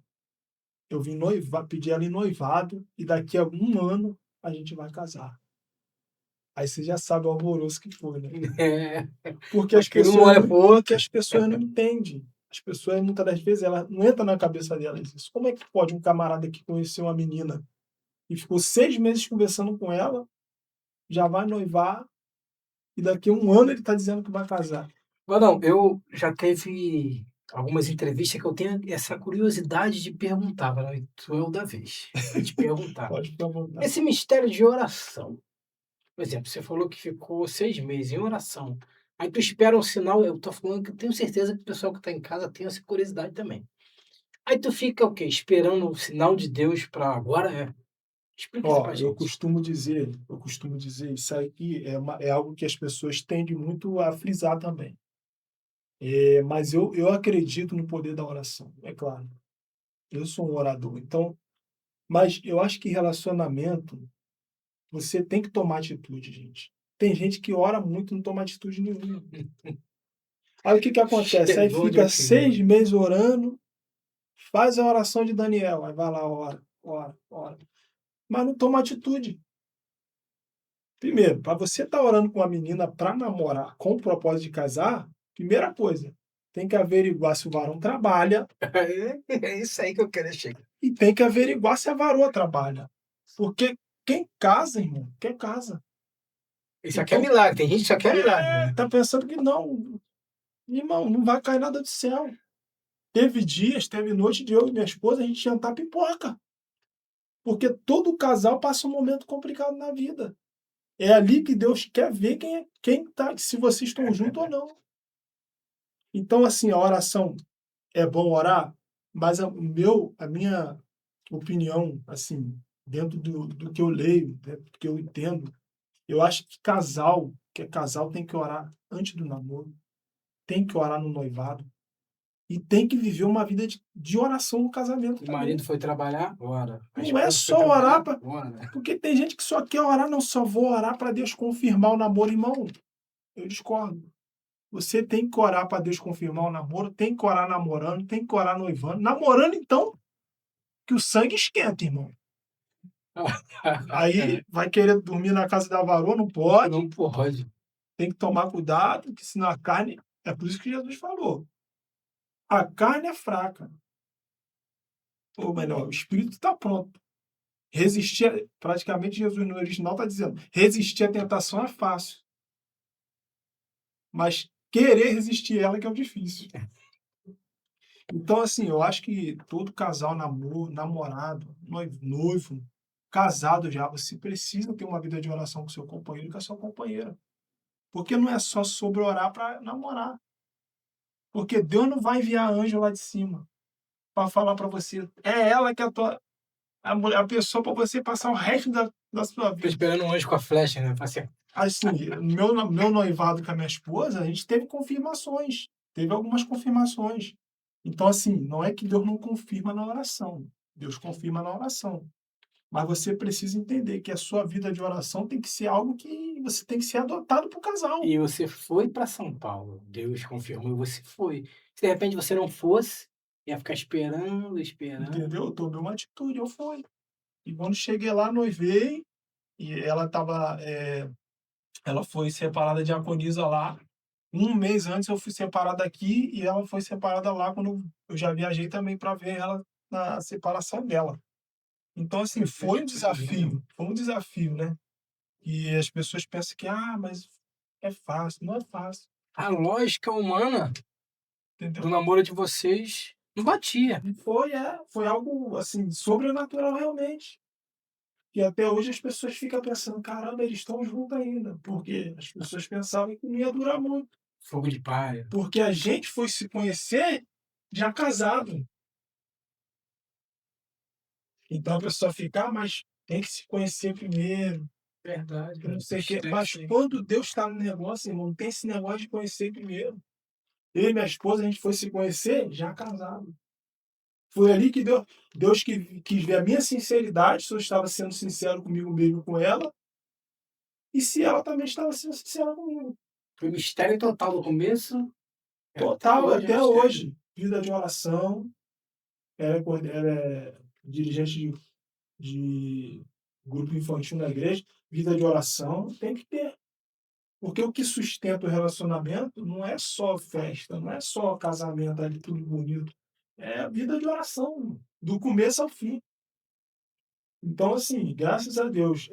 [SPEAKER 2] Eu vim pedir ela em noivado e daqui a um ano a gente vai casar". Aí você já sabe o alvoroço que foi, né?
[SPEAKER 1] É,
[SPEAKER 2] Porque as
[SPEAKER 1] porque um
[SPEAKER 2] pessoas
[SPEAKER 1] olha
[SPEAKER 2] não
[SPEAKER 1] pro
[SPEAKER 2] porque
[SPEAKER 1] outro.
[SPEAKER 2] as pessoas não entendem. As pessoas, muitas das vezes, ela não entra na cabeça delas isso. Como é que pode um camarada que conheceu uma menina e ficou 6 meses conversando com ela, já vai noivar e daqui a um ano ele está dizendo que vai casar?
[SPEAKER 1] Mas não, eu já teve algumas entrevistas que eu tenho essa curiosidade de perguntar, mas tu é o da vez, de te perguntar.
[SPEAKER 2] Pode ficar à vontade.
[SPEAKER 1] Esse mistério de oração, por exemplo, você falou que ficou 6 meses em oração, aí tu espera um sinal, eu tô falando que eu tenho certeza que o pessoal que está em casa tem essa curiosidade também. Aí tu fica o quê? Esperando o sinal de Deus para agora é? Explica isso
[SPEAKER 2] Ó,
[SPEAKER 1] pra gente.
[SPEAKER 2] eu costumo dizer, isso aqui é algo que as pessoas tendem muito a frisar também. Mas eu acredito no poder da oração, é claro. Eu sou um orador, então, mas eu acho que relacionamento, você tem que tomar atitude, gente. Tem gente que ora muito e não toma atitude nenhuma. Aí o que que acontece? Aí
[SPEAKER 1] Chegou onde eu
[SPEAKER 2] fica
[SPEAKER 1] queria.
[SPEAKER 2] 6 meses orando, faz a oração de Daniel, aí vai lá, ora, ora, ora, mas não toma atitude. Primeiro, para você estar orando com uma menina para namorar com o propósito de casar, primeira coisa, tem que averiguar se o varão trabalha
[SPEAKER 1] É isso aí que eu quero chegar.
[SPEAKER 2] e tem que averiguar se a varoa trabalha. Porque quem casa, irmão, quer casa.
[SPEAKER 1] Isso aqui é
[SPEAKER 2] Então,
[SPEAKER 1] milagre, tem gente que só quer milagre, né.
[SPEAKER 2] tá pensando que não, irmão, não vai cair nada do céu. Teve dias, teve noite de eu e minha esposa, a gente jantar pipoca. Porque todo casal passa um momento complicado na vida. É ali que Deus quer ver quem tá, se vocês estão juntos ou não. Então, assim, a oração é bom orar, mas a minha opinião, assim, dentro do que eu leio, dentro do que eu entendo, eu acho que casal tem que orar antes do namoro, tem que orar no noivado e tem que viver uma vida de oração no casamento
[SPEAKER 1] O marido
[SPEAKER 2] também.
[SPEAKER 1] foi trabalhar, ora. A
[SPEAKER 2] Não é
[SPEAKER 1] esposa foi
[SPEAKER 2] só orar
[SPEAKER 1] trabalhar,
[SPEAKER 2] para
[SPEAKER 1] ora.
[SPEAKER 2] porque tem gente que só quer orar, não, só vou orar para Deus confirmar o namoro, irmão. Eu discordo. Você tem que orar para Deus confirmar o namoro, tem que orar namorando, tem que orar noivando. Namorando, então, que o sangue esquenta, irmão. Aí vai querer dormir na casa da varoa, não pode,
[SPEAKER 1] Não pode.
[SPEAKER 2] tem que tomar cuidado, que senão a carne. É por isso que Jesus falou. A carne é fraca, ou melhor, o espírito está pronto. Praticamente Jesus no original está dizendo, resistir à tentação é fácil, mas querer resistir ela que é o difícil. Então, assim, eu acho que todo casal, namorado, noivo, casado já, você precisa ter uma vida de oração com seu companheiro e com a sua companheira. Porque não é só sobre orar para namorar. Porque Deus não vai enviar anjo lá de cima para falar para você. É ela que é a pessoa para você passar o resto da sua
[SPEAKER 1] Tô
[SPEAKER 2] vida.
[SPEAKER 1] esperando um anjo com a flecha, né, fala assim:
[SPEAKER 2] Assim, meu noivado com a minha esposa, a gente teve confirmações. Teve algumas confirmações. Então, assim, não é que Deus não confirma na oração. Deus confirma na oração. Mas você precisa entender que a sua vida de oração tem que ser algo que você tem que ser adotado para o casal.
[SPEAKER 1] "E você foi para São Paulo, Deus confirmou e você foi. Se de repente você não fosse, ia ficar esperando, esperando".
[SPEAKER 2] Entendeu? Eu tomei uma atitude, eu fui. E quando cheguei lá, noivei, e ela foi separada de diaconisa lá. Um mês antes eu fui separado aqui e ela foi separada lá quando eu já viajei também para ver ela na separação dela. Então, assim, foi um desafio, né? E as pessoas pensam que, mas é fácil. Não é fácil,
[SPEAKER 1] A lógica humana do
[SPEAKER 2] entendeu?
[SPEAKER 1] namoro de vocês Não batia.
[SPEAKER 2] E foi algo, assim, sobrenatural realmente. E até hoje as pessoas ficam pensando: "Caramba, eles estão juntos ainda", porque as pessoas pensavam que não ia durar muito,
[SPEAKER 1] Fogo de palha.
[SPEAKER 2] porque a gente foi se conhecer já casado. Então a pessoa fica: "Ah, mas tem que se conhecer primeiro,
[SPEAKER 1] Verdade,
[SPEAKER 2] que não
[SPEAKER 1] velho.
[SPEAKER 2] sei o quê",
[SPEAKER 1] Deve
[SPEAKER 2] mas
[SPEAKER 1] ser.
[SPEAKER 2] quando Deus está no negócio, irmão, não tem esse negócio de conhecer primeiro. Eu e minha esposa, a gente foi se conhecer já casado. Foi ali que Deus quis ver a minha sinceridade, se eu estava sendo sincero comigo mesmo, com ela, e se ela também estava sendo sincera comigo.
[SPEAKER 1] Foi mistério total do começo, até
[SPEAKER 2] Total,
[SPEAKER 1] hoje é
[SPEAKER 2] até
[SPEAKER 1] mistério.
[SPEAKER 2] hoje. Vida de oração, ela é dirigente de grupo infantil na igreja, vida de oração tem que ter. Porque o que sustenta o relacionamento não é só festa, não é só casamento ali, tudo bonito. É a vida de oração, do começo ao fim. Então, assim, graças a Deus,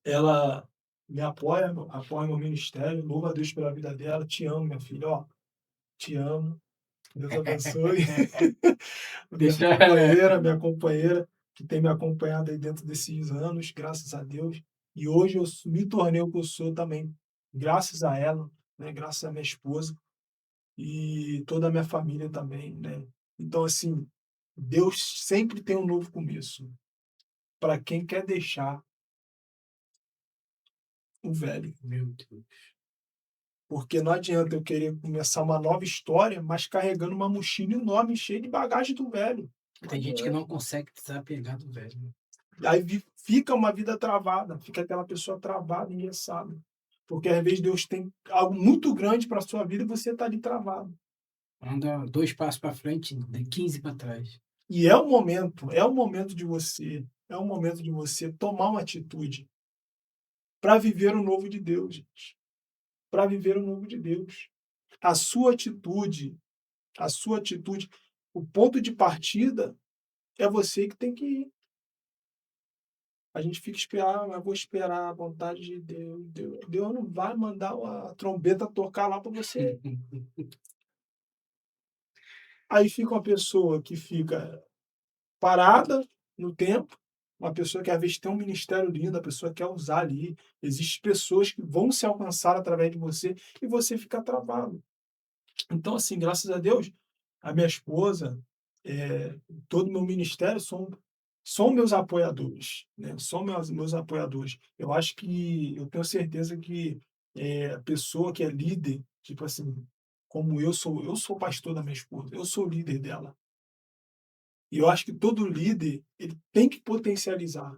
[SPEAKER 2] ela me apoia meu ministério, louva a Deus pela vida dela. Te amo, minha filha, ó, te amo. Deus abençoe.
[SPEAKER 1] Deixa
[SPEAKER 2] Minha companheira, que tem me acompanhado aí dentro desses anos, graças a Deus. E hoje eu me tornei o que eu sou também, graças a ela, né? Graças à minha esposa e toda a minha família também, né? Então, assim, Deus sempre tem um novo começo para quem quer deixar o velho.
[SPEAKER 1] Meu Deus.
[SPEAKER 2] Porque não adianta eu querer começar uma nova história, mas carregando uma mochila enorme, cheia de bagagem do velho. Não
[SPEAKER 1] Tem gente que
[SPEAKER 2] adianta.
[SPEAKER 1] não consegue desapegar do velho.
[SPEAKER 2] Aí fica uma vida travada, fica aquela pessoa travada, engessada. Porque às vezes Deus tem algo muito grande para a sua vida e você está ali travado.
[SPEAKER 1] Anda 2 passos para frente, dá 15 para trás.
[SPEAKER 2] E é o momento de você tomar uma atitude para viver o novo de Deus, gente. Para viver o novo de Deus. A sua atitude, a sua atitude, o ponto de partida é você que tem que ir. A gente fica esperando, eu vou esperar a vontade de Deus. Deus não vai mandar a trombeta tocar lá para você. Aí fica uma pessoa que fica parada no tempo, uma pessoa que às vezes tem um ministério lindo, a pessoa quer usar ali. Existem pessoas que vão se alcançar através de você e você fica travado. Então, assim, graças a Deus, a minha esposa, todo o meu ministério são meus apoiadores, né? São meus apoiadores. Eu tenho certeza que a pessoa que é líder, tipo assim, como eu sou pastor da minha esposa, eu sou líder dela. E eu acho que todo líder, ele tem que potencializar.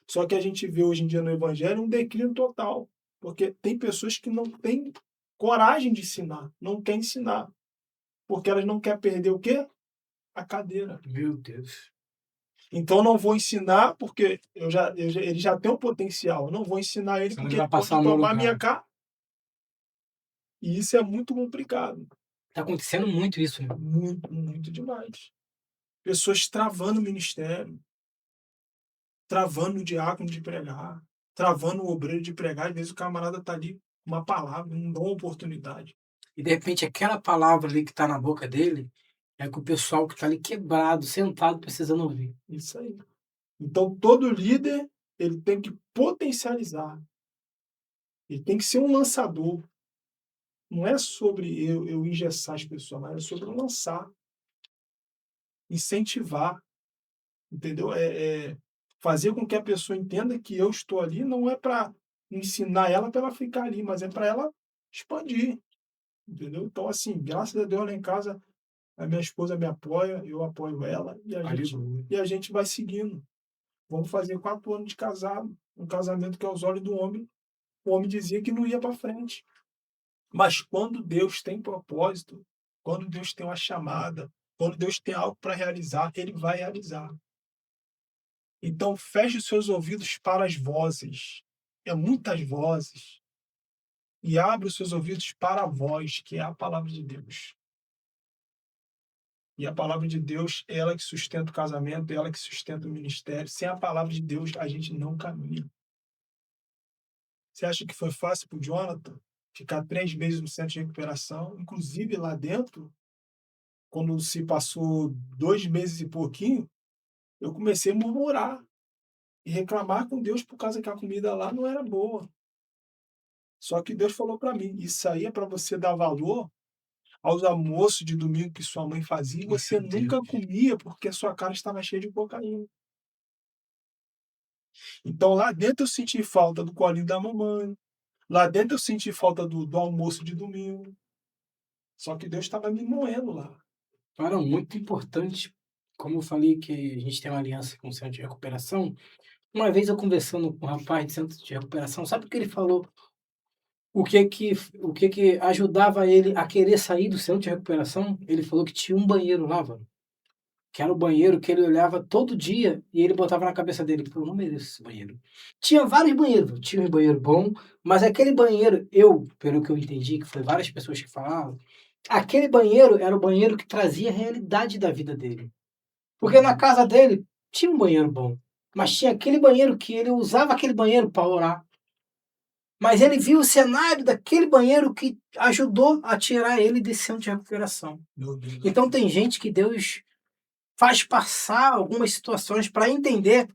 [SPEAKER 2] Só que a gente vê hoje em dia no evangelho um declínio total, porque tem pessoas que não têm coragem de ensinar, não querem ensinar, porque elas não querem perder o quê? A cadeira.
[SPEAKER 1] Meu Deus.
[SPEAKER 2] Então não vou ensinar porque ele já tem um potencial. Eu não vou ensinar ele
[SPEAKER 1] Senão ele
[SPEAKER 2] porque
[SPEAKER 1] vai
[SPEAKER 2] ele
[SPEAKER 1] passar
[SPEAKER 2] pode
[SPEAKER 1] o meu
[SPEAKER 2] tomar minha
[SPEAKER 1] lugar.
[SPEAKER 2] cara. E isso é muito complicado.
[SPEAKER 1] Tá acontecendo muito isso, né?
[SPEAKER 2] Muito, muito demais. Pessoas travando o ministério, travando o diácono de pregar, travando o obreiro de pregar. Às vezes o camarada está ali com uma palavra, não dá uma oportunidade.
[SPEAKER 1] E de repente aquela palavra ali que tá na boca dele, é que o pessoal que tá ali quebrado, sentado, precisando ouvir.
[SPEAKER 2] Isso aí. Então todo líder ele tem que potencializar. Ele tem que ser um lançador. Não é sobre eu engessar as pessoas, mas é sobre eu lançar, incentivar, entendeu? Fazer com que a pessoa entenda que eu estou ali não é para ensinar ela para ela ficar ali, mas é para ela expandir, entendeu? Então, assim, graças a Deus lá em casa, a minha esposa me apoia, eu apoio ela
[SPEAKER 1] Aleluia.
[SPEAKER 2] e a gente vai seguindo. Vamos fazer 4 anos de casado, um casamento que aos olhos do homem, o homem dizia que não ia para frente. Mas quando Deus tem propósito, quando Deus tem uma chamada, quando Deus tem algo para realizar, Ele vai realizar. Então, feche os seus ouvidos para as vozes. É muitas vozes. E abre os seus ouvidos para a voz, que é a palavra de Deus. E a palavra de Deus é ela que sustenta o casamento, é ela que sustenta o ministério. Sem a palavra de Deus, a gente não caminha. Você acha que foi fácil para o Jonathan ficar 3 meses no centro de recuperação? Inclusive, lá dentro, quando se passou 2 meses e pouquinho, eu comecei a murmurar e reclamar com Deus por causa que a comida lá não era boa. Só que Deus falou para mim: "Isso aí é para você dar valor aos almoços de domingo que sua mãe fazia e você
[SPEAKER 1] Meu
[SPEAKER 2] nunca
[SPEAKER 1] Deus.
[SPEAKER 2] comia, porque a sua cara estava cheia de cocaína". Então lá dentro eu senti falta do colinho da mamãe, lá dentro eu senti falta do almoço de domingo, só que Deus estava me moendo lá.
[SPEAKER 1] Para muito importante, como eu falei que a gente tem uma aliança com o centro de recuperação, uma vez eu conversando com um rapaz de centro de recuperação, sabe o que ele falou? O que que o que que ajudava ele a querer sair do centro de recuperação? Ele falou que tinha um banheiro lá, mano, que era o banheiro que ele olhava todo dia e ele botava na cabeça dele: "Pô, eu não mereço esse banheiro". Tinha vários banheiros, tinha um banheiro bom, mas aquele banheiro, pelo que eu entendi, que foi várias pessoas que falaram, aquele banheiro era o banheiro que trazia a realidade da vida dele. Porque na
[SPEAKER 2] Uhum.
[SPEAKER 1] casa dele tinha um banheiro bom, mas tinha aquele banheiro que ele usava aquele banheiro para orar. Mas ele viu o cenário daquele banheiro que ajudou a tirar ele desse centro de recuperação.
[SPEAKER 2] Meu Deus,
[SPEAKER 1] Então tem gente que Deus faz passar algumas situações para entender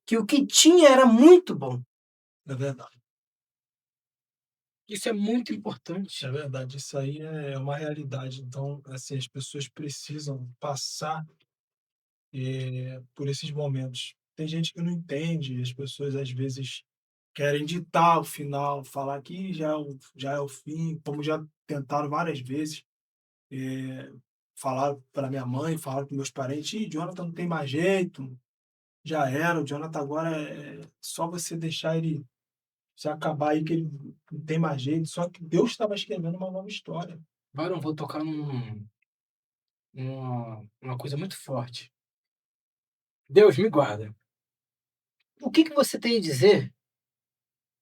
[SPEAKER 1] que o que tinha era muito bom.
[SPEAKER 2] é verdade,
[SPEAKER 1] Isso é muito importante.
[SPEAKER 2] é verdade, isso aí é uma realidade. Então, assim, as pessoas precisam passar, por esses momentos. Tem gente que não entende, as pessoas às vezes querem ditar o final, falar que já é o fim, como já tentaram várias vezes. Eh, Falaram para minha mãe, falaram para meus parentes: "Ih, Jonathan não tem mais jeito, já era, o Jonathan agora é só você deixar ele se acabar aí que ele não tem mais jeito", só que Deus estava escrevendo uma nova história.
[SPEAKER 1] Agora eu vou tocar numa coisa muito forte. Deus me guarda. O que que você tem a dizer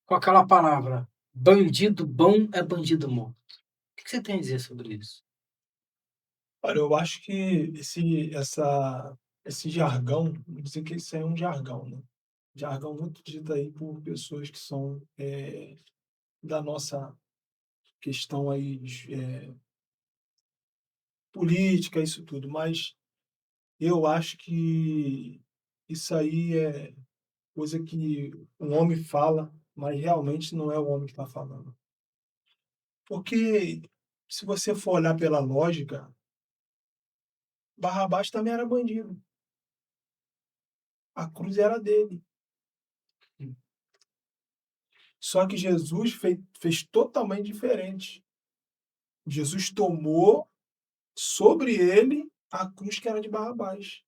[SPEAKER 1] com aquela palavra: "Bandido bom é bandido morto"? O que que você tem a dizer sobre isso?
[SPEAKER 2] Olha, eu acho que esse jargão, vou dizer que isso aí é um jargão, né, jargão muito dito aí por pessoas que são, da nossa questão aí política, isso tudo, mas eu acho que isso aí é coisa que um homem fala, mas realmente não é o homem que está falando. Porque se você for olhar pela lógica, Barrabás também era bandido, a cruz era dele. Só que Jesus fez totalmente diferente. Jesus tomou sobre ele a cruz que era de Barrabás.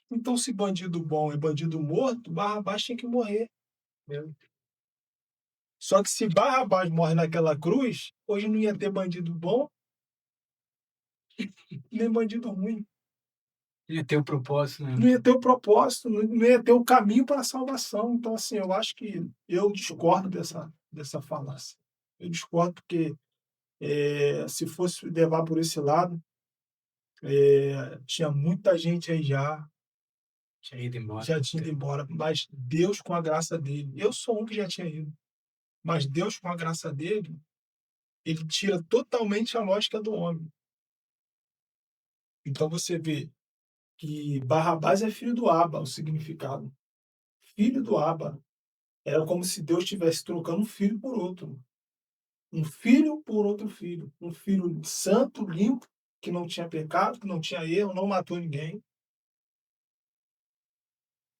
[SPEAKER 2] Então, se bandido bom é bandido morto, Barrabás tinha que morrer.
[SPEAKER 1] Meu
[SPEAKER 2] Só que se Barrabás morre naquela cruz, hoje não ia ter bandido bom nem bandido ruim.
[SPEAKER 1] Ele tem um propósito, né?
[SPEAKER 2] Não ia ter o propósito, não ia ter o caminho para a salvação. Então, assim, eu acho que eu discordo dessa falácia. Eu discordo porque, se fosse levar por esse lado, tinha muita gente aí
[SPEAKER 1] Tinha ido embora há
[SPEAKER 2] já
[SPEAKER 1] muito
[SPEAKER 2] tinha ido
[SPEAKER 1] tempo.
[SPEAKER 2] embora, mas Deus com a graça dele, eu sou um que já tinha ido, mas Deus com a graça dele, ele tira totalmente a lógica do homem. Então você vê que Barrabás é filho do Aba, o significado. Filho do Aba. Era como se Deus estivesse trocando um filho por outro. Um filho por outro filho. Um filho santo, limpo, que não tinha pecado, que não tinha erro, não matou ninguém.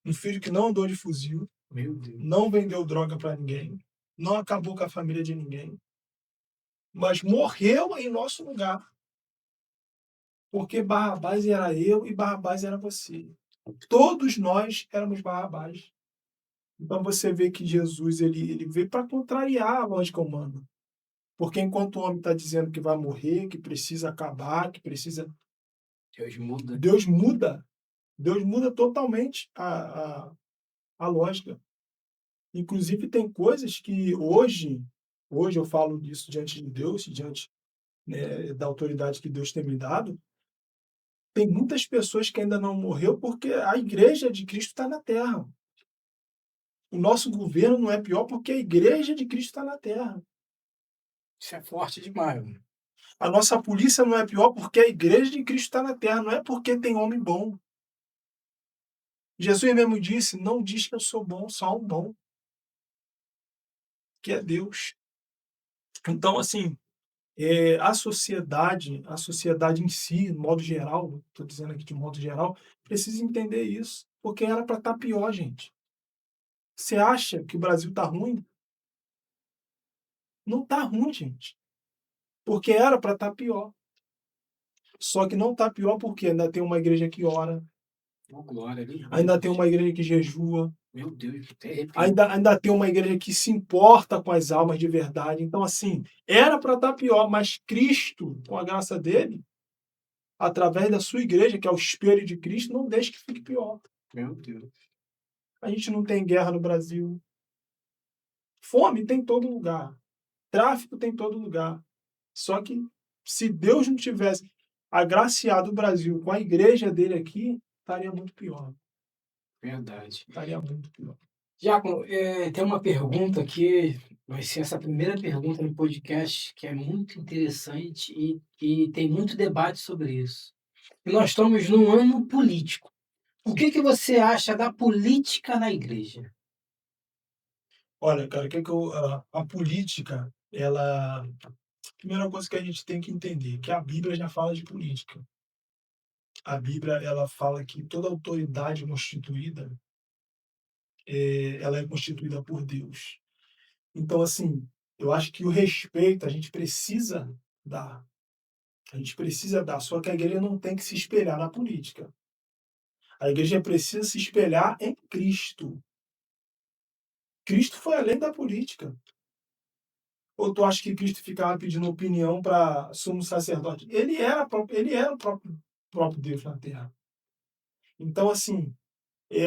[SPEAKER 2] Um filho que não andou de fuzil,
[SPEAKER 1] Meu Deus.
[SPEAKER 2] não vendeu droga para ninguém, não acabou com a família de ninguém, mas morreu em nosso lugar. Porque Barrabás era eu e Barrabás era você. Todos nós éramos Barrabás. Então você vê que Jesus ele veio para contrariar a lógica humana. Porque enquanto o homem está dizendo que vai morrer, que precisa acabar, que precisa.
[SPEAKER 1] Deus muda.
[SPEAKER 2] Deus muda. Deus muda totalmente a lógica. Inclusive, tem coisas que hoje eu falo disso diante de Deus, diante, né, da autoridade que Deus tem me dado. Tem muitas pessoas que ainda não morreu porque a igreja de Cristo está na terra. O nosso governo não é pior porque a igreja de Cristo está na terra.
[SPEAKER 1] Isso é forte demais, mano.
[SPEAKER 2] A nossa polícia não é pior porque a igreja de Cristo está na terra, não é porque tem homem bom. Jesus mesmo disse: não diz que eu sou bom, só há um bom, que é Deus. Então, assim, a sociedade em si, de modo geral, estou dizendo aqui de modo geral, precisa entender isso, porque era para estar pior, gente. Você acha que o Brasil está ruim? Não está ruim, gente, porque era para estar pior. Só que não está pior porque ainda tem uma igreja que ora,
[SPEAKER 1] Oh, glória,
[SPEAKER 2] ainda tem
[SPEAKER 1] aleluia.
[SPEAKER 2] uma igreja que jejua,
[SPEAKER 1] Meu Deus, até arrepio.
[SPEAKER 2] ainda tem uma igreja que se importa com as almas de verdade. Então, assim, era para estar pior, mas Cristo, com a graça dele, através da sua igreja, que é o espelho de Cristo, não deixa que fique pior.
[SPEAKER 1] Meu Deus.
[SPEAKER 2] A gente não tem guerra no Brasil. Fome tem em todo lugar. Tráfico tem em todo lugar. Só que se Deus não tivesse agraciado o Brasil com a igreja dele aqui, estaria muito pior.
[SPEAKER 1] Verdade.
[SPEAKER 2] Estaria muito pior.
[SPEAKER 1] Diácono, tem uma pergunta que vai ser essa primeira pergunta no podcast, que é muito interessante e tem muito debate sobre isso. E nós estamos num ano político. O que você acha da política na igreja?
[SPEAKER 2] Olha, cara, a política, ela. A primeira coisa que a gente tem que entender, que a Bíblia já fala de política. A Bíblia, ela fala que toda autoridade constituída, ela é constituída por Deus. Então, assim, eu acho que o respeito a gente precisa dar. A gente precisa dar, só que a igreja não tem que se espelhar na política. A igreja precisa se espelhar em Cristo. Cristo foi além da política. Ou tu acha que Cristo ficava pedindo opinião para sumo sacerdote? Ele era o próprio Deus na terra. Então, assim,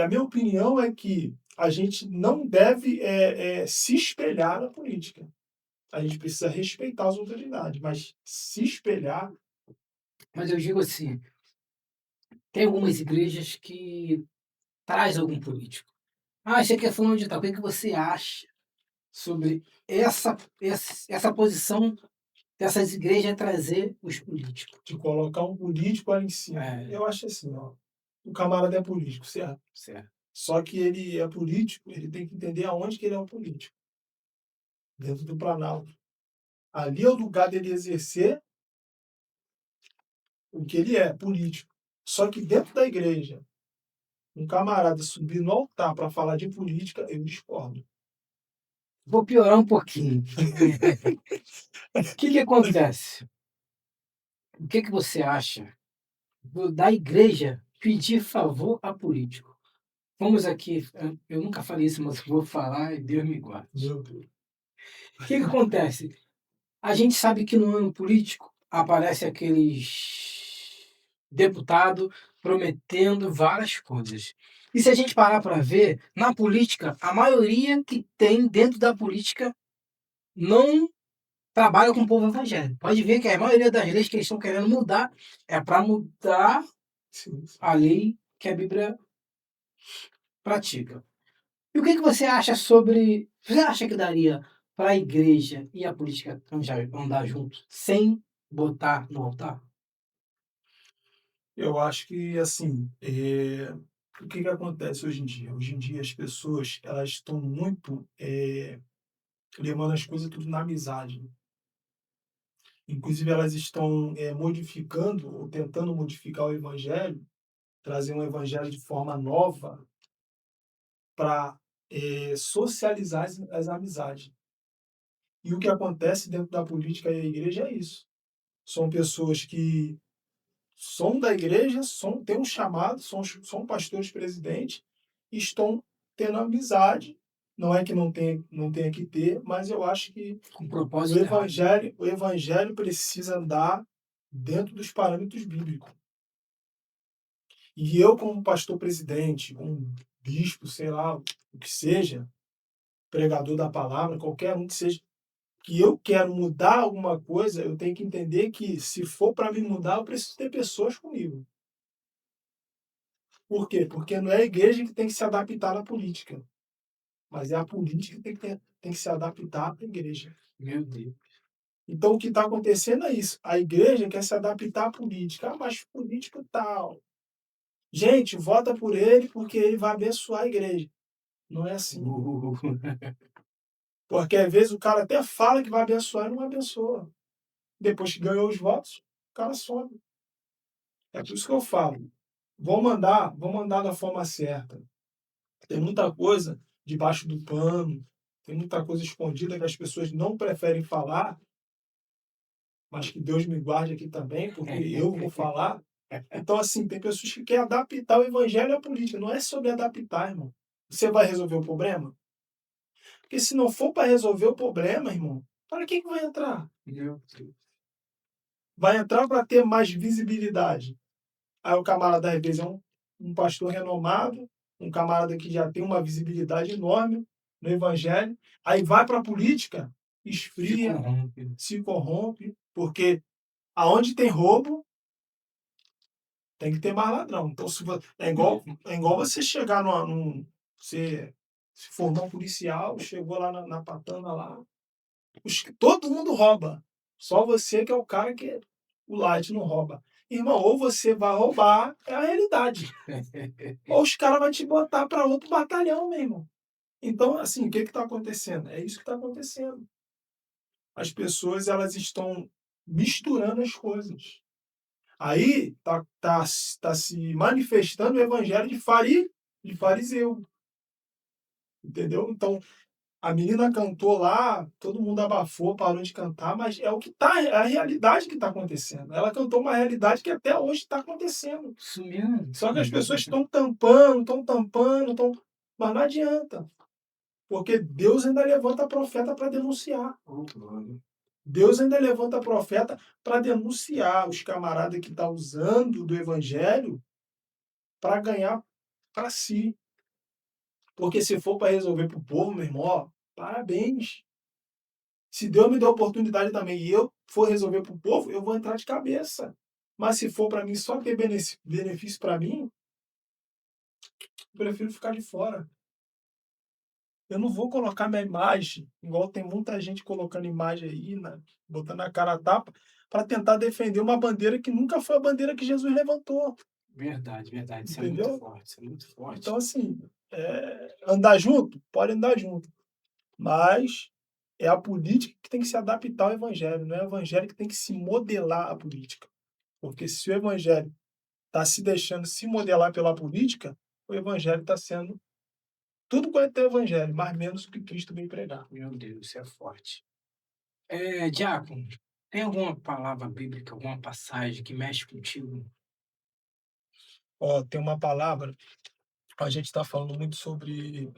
[SPEAKER 2] a minha opinião é que a gente não deve se espelhar na política. A gente precisa respeitar as autoridades, mas se espelhar.
[SPEAKER 1] Mas eu digo assim, tem algumas igrejas que traz algum político. Ah, você quer fulano de tal, o que você acha sobre essa posição dessas igrejas trazer os políticos?
[SPEAKER 2] De colocar um político ali em cima.
[SPEAKER 1] É,
[SPEAKER 2] Eu acho assim, ó, o camarada é político, certo?
[SPEAKER 1] certo.
[SPEAKER 2] Só que ele é político, ele tem que entender aonde que ele é um político. Dentro do Planalto. Ali é o lugar dele exercer o que ele é, político. Só que dentro da igreja, um camarada subir no altar para falar de política, eu discordo.
[SPEAKER 1] Vou piorar um pouquinho. O que acontece? O que você acha da igreja pedir favor a político? Vamos aqui, eu nunca falei isso, mas vou falar e Deus me guarde.
[SPEAKER 2] Meu Deus.
[SPEAKER 1] O que acontece? A gente sabe que no ano político aparece aqueles deputado prometendo várias coisas. E se a gente parar para ver, na política, a maioria que tem dentro da política não trabalha com o povo evangélico. Pode ver que a maioria das leis que eles estão querendo mudar é para mudar
[SPEAKER 2] Sim.
[SPEAKER 1] a lei que a Bíblia pratica. E o que você acha sobre. Você acha que daria para a igreja e a política andar juntos sem botar no altar?
[SPEAKER 2] Eu acho que, assim, o que acontece hoje em dia? Hoje em dia as pessoas, elas estão muito levando as coisas tudo na amizade. Inclusive elas estão modificando ou tentando modificar o evangelho, trazer um evangelho de forma nova para socializar as amizades. E o que acontece dentro da política e a igreja é isso. São pessoas que são da igreja, têm um chamado, são pastores presidentes, e estão tendo amizade. Não é que não tenha que ter, mas eu acho que
[SPEAKER 1] Com
[SPEAKER 2] o
[SPEAKER 1] propósito errado.
[SPEAKER 2] evangelho precisa andar dentro dos parâmetros bíblicos. E eu, como pastor presidente, um bispo, sei lá, o que seja, pregador da palavra, qualquer um que seja, que eu quero mudar alguma coisa, eu tenho que entender que, se for para me mudar, eu preciso ter pessoas comigo. Por quê? Porque não é a igreja que tem que se adaptar à política, mas é a política que tem que se adaptar à igreja.
[SPEAKER 1] Meu Deus.
[SPEAKER 2] Então, o que está acontecendo é isso. A igreja quer se adaptar à política. Ah, mas político tal. Gente, vota por ele porque ele vai abençoar a igreja. Não é assim. Porque às vezes o cara até fala que vai abençoar e não abençoa. Depois que ganhou os votos, o cara sobe. É por isso que eu falo. Vamos mandar da forma certa. Tem muita coisa debaixo do pano, tem muita coisa escondida que as pessoas não preferem falar, mas que Deus me guarde aqui também, porque eu vou falar. Então, assim, tem pessoas que querem adaptar o evangelho à política. Não é sobre adaptar, irmão. Você vai resolver o problema? Porque se não for para resolver o problema, irmão, para que vai entrar?
[SPEAKER 1] Meu Deus.
[SPEAKER 2] Vai entrar para ter mais visibilidade. Aí o camarada, às vezes, é um pastor renomado, um camarada que já tem uma visibilidade enorme no evangelho, aí vai para a política,
[SPEAKER 1] Se
[SPEAKER 2] esfria,
[SPEAKER 1] corrompe.
[SPEAKER 2] se corrompe, porque aonde tem roubo, tem que ter mais ladrão. Então, é igual você chegar você se formou um policial, chegou lá na patana lá, todo mundo rouba. Só você que é o cara que o light não rouba. Irmão, ou você vai roubar, é a realidade. Ou os caras vão te botar para outro batalhão mesmo. Então, assim, o que está acontecendo? É isso que está acontecendo. As pessoas elas estão misturando as coisas. Aí tá se manifestando o evangelho de fariseu. Entendeu? Então, a menina cantou lá, todo mundo abafou, parou de cantar, mas é o que tá, é a realidade que está acontecendo. Ela cantou uma realidade que até hoje está acontecendo.
[SPEAKER 1] Sumindo.
[SPEAKER 2] Só que as pessoas estão tampando, mas não adianta. Porque Deus ainda levanta profeta para denunciar.
[SPEAKER 1] Oh, glória.
[SPEAKER 2] Deus ainda levanta profeta para denunciar os camaradas que estão usando do evangelho para ganhar para si. Porque se for para resolver para o povo, meu irmão, ó, parabéns. Se Deus me der oportunidade também e eu for resolver para o povo, eu vou entrar de cabeça. Mas se for para mim só ter benefício para mim, eu prefiro ficar de fora. Eu não vou colocar minha imagem, igual tem muita gente colocando imagem aí, né, botando a cara a tapa, para tentar defender uma bandeira que nunca foi a bandeira que Jesus levantou,
[SPEAKER 1] Verdade, verdade. Isso é muito
[SPEAKER 2] entendeu?
[SPEAKER 1] forte. Isso é muito forte.
[SPEAKER 2] Então, assim, andar junto? Pode andar junto, mas é a política que tem que se adaptar ao evangelho, não é o evangelho que tem que se modelar a política. Porque se o evangelho está se deixando se modelar pela política, o evangelho está sendo tudo quanto é evangelho, mas menos o que Cristo veio pregar.
[SPEAKER 1] Meu Deus, isso é forte. Diácono, tem alguma palavra bíblica, alguma passagem que mexe contigo?
[SPEAKER 2] Ó, tem uma palavra, a gente está falando muito sobre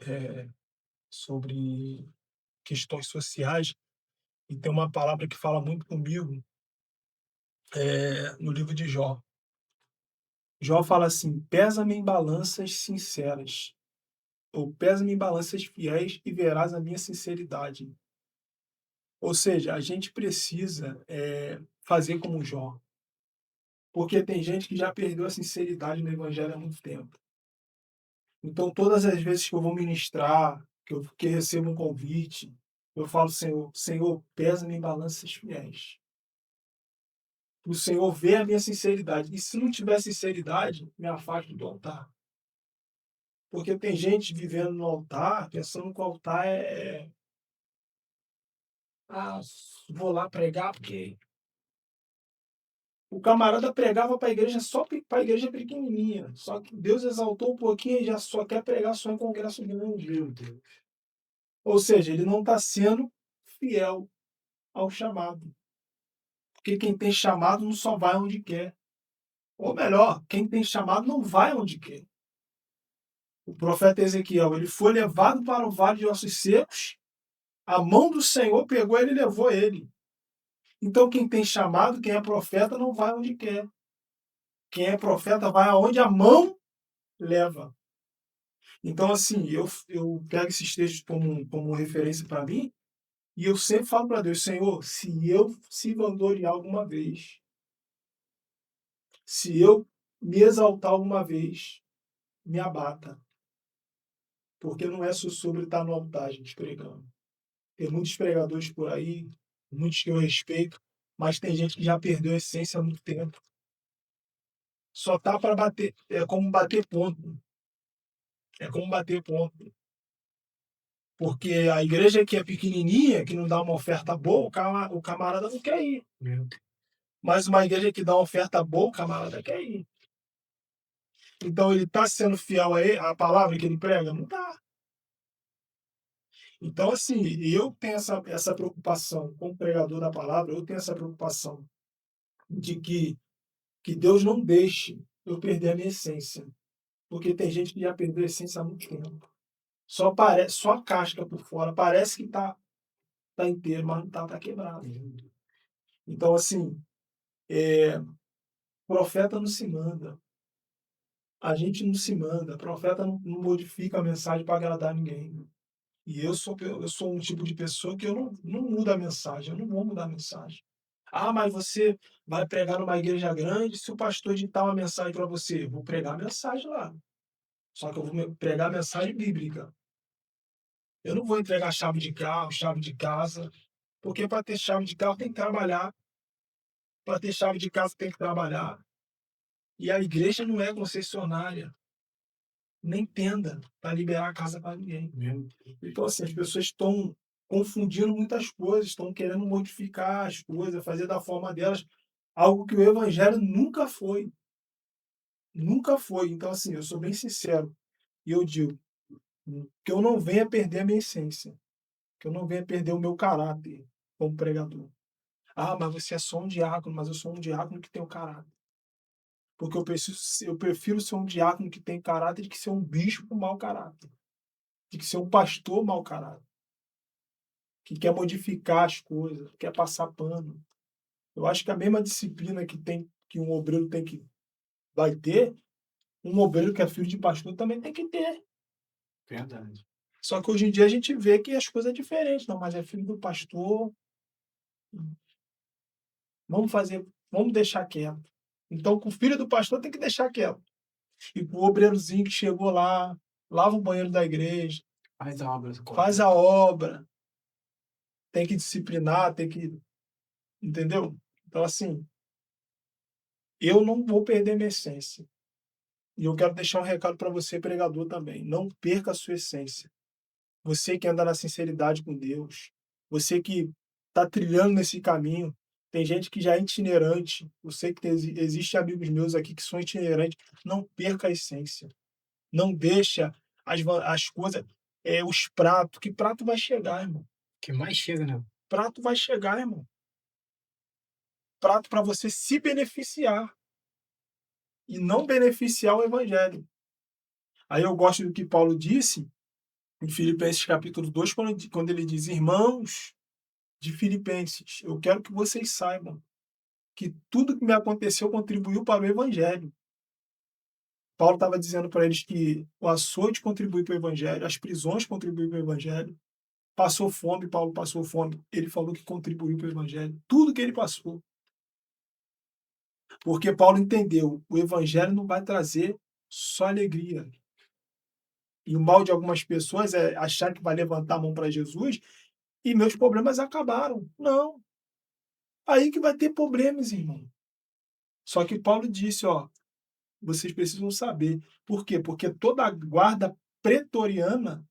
[SPEAKER 2] questões sociais, e tem uma palavra que fala muito comigo no livro de Jó. Jó fala assim: pesa-me em balanças sinceras, ou pesa-me em balanças fiéis e verás a minha sinceridade. Ou seja, a gente precisa fazer como Jó, porque tem gente que já perdeu a sinceridade no evangelho há muito tempo. Então, todas as vezes que eu vou ministrar, que recebo um convite, eu falo, Senhor, pesa-me em balanças fiéis. O Senhor vê a minha sinceridade. E se não tiver sinceridade, me afasto do altar. Porque tem gente vivendo no altar, pensando que o altar ah, vou lá pregar, porque o camarada pregava para a igreja só para a igreja pequenininha. Só que Deus exaltou um pouquinho e já só quer pregar só em congresso grande.
[SPEAKER 1] Meu Deus.
[SPEAKER 2] Ou seja, ele não está sendo fiel ao chamado. Porque quem tem chamado não só vai onde quer. Ou melhor, quem tem chamado não vai onde quer. O profeta Ezequiel, ele foi levado para o vale de ossos secos, a mão do Senhor pegou ele e levou ele. Então quem tem chamado, quem é profeta, não vai onde quer. Quem é profeta vai aonde a mão leva. Então, assim, eu pego esses textos como referência para mim, e eu sempre falo para Deus, Senhor, se eu se vangloriar alguma vez, se eu me exaltar alguma vez, me abata. Porque não é só sobre estar no altar, gente, pregando. Tem muitos pregadores por aí, muitos que eu respeito, mas tem gente que já perdeu a essência há muito tempo. Só tá para bater, é como bater ponto, é como bater ponto. Porque a igreja que é pequenininha, que não dá uma oferta boa, o camarada não quer ir.
[SPEAKER 1] Meu Deus.
[SPEAKER 2] Mas uma igreja que dá uma oferta boa, o camarada quer ir. Então ele está sendo fiel à palavra que ele prega? Não está. Então, assim, eu tenho essa preocupação, como pregador da palavra, eu tenho essa preocupação de que Deus não deixe eu perder a minha essência. Porque tem gente que já perdeu a essência há muito tempo. Só a casca por fora, parece que tá inteiro, mas não tá quebrado. Então, assim, profeta não se manda. A gente não se manda. Profeta não modifica a mensagem para agradar ninguém. E eu sou um tipo de pessoa que eu não mudo a mensagem, eu não vou mudar a mensagem. Ah, mas você vai pregar numa igreja grande, se o pastor editar uma mensagem para você, eu vou pregar a mensagem lá. Só que eu vou pregar a mensagem bíblica. Eu não vou entregar chave de carro, chave de casa, porque para ter chave de carro tem que trabalhar, para ter chave de casa tem que trabalhar. E a igreja não é concessionária, nem tenda para liberar a casa para ninguém. Então, assim, as pessoas estão confundindo muitas coisas, estão querendo modificar as coisas, fazer da forma delas algo que o evangelho nunca foi. Nunca foi. Então, assim, eu sou bem sincero e eu digo que eu não venha perder a minha essência, que eu não venha perder o meu caráter como pregador. Ah, mas você é só um diácono, mas eu sou um diácono que tem o caráter. Porque eu prefiro ser um diácono que tem caráter do que ser um bispo mau caráter, de que ser um pastor mau caráter, que quer modificar as coisas, que quer passar pano. Eu acho que a mesma disciplina que um obreiro vai ter, um obreiro que é filho de pastor também tem que ter.
[SPEAKER 1] Verdade.
[SPEAKER 2] Só que hoje em dia a gente vê que as coisas é diferentes, não, mas é filho do pastor, vamos deixar quieto. Então, com o filho do pastor tem que deixar quieto. E com o obreirozinho que chegou lá, lava o banheiro da igreja,
[SPEAKER 1] Faz a obra
[SPEAKER 2] faz
[SPEAKER 1] correta.
[SPEAKER 2] a obra, tem que disciplinar, tem que. Entendeu? Então, assim, eu não vou perder minha essência. E eu quero deixar um recado para você, pregador, também. Não perca a sua essência. Você que anda na sinceridade com Deus, você que está trilhando nesse caminho. Tem gente que já é itinerante. Eu sei que existe amigos meus aqui que são itinerantes. Não perca a essência. Não deixa as coisas, os pratos. Que prato vai chegar, irmão?
[SPEAKER 1] Que mais chega, né?
[SPEAKER 2] Prato vai chegar, irmão. Prato para você se beneficiar e não beneficiar o evangelho. Aí eu gosto do que Paulo disse em Filipenses capítulo 2, quando ele diz: Irmãos de Filipenses, eu quero que vocês saibam que tudo que me aconteceu contribuiu para o evangelho. Paulo estava dizendo para eles que o açoite contribui para o evangelho, as prisões contribuem para o evangelho. Passou fome, Paulo passou fome. Ele falou que contribuiu para o evangelho. Tudo que ele passou. Porque Paulo entendeu, o evangelho não vai trazer só alegria. E o mal de algumas pessoas é achar que vai levantar a mão para Jesus e meus problemas acabaram. Não. Aí que vai ter problemas, irmão. Só que Paulo disse, ó, vocês precisam saber. Por quê? Porque toda a guarda pretoriana,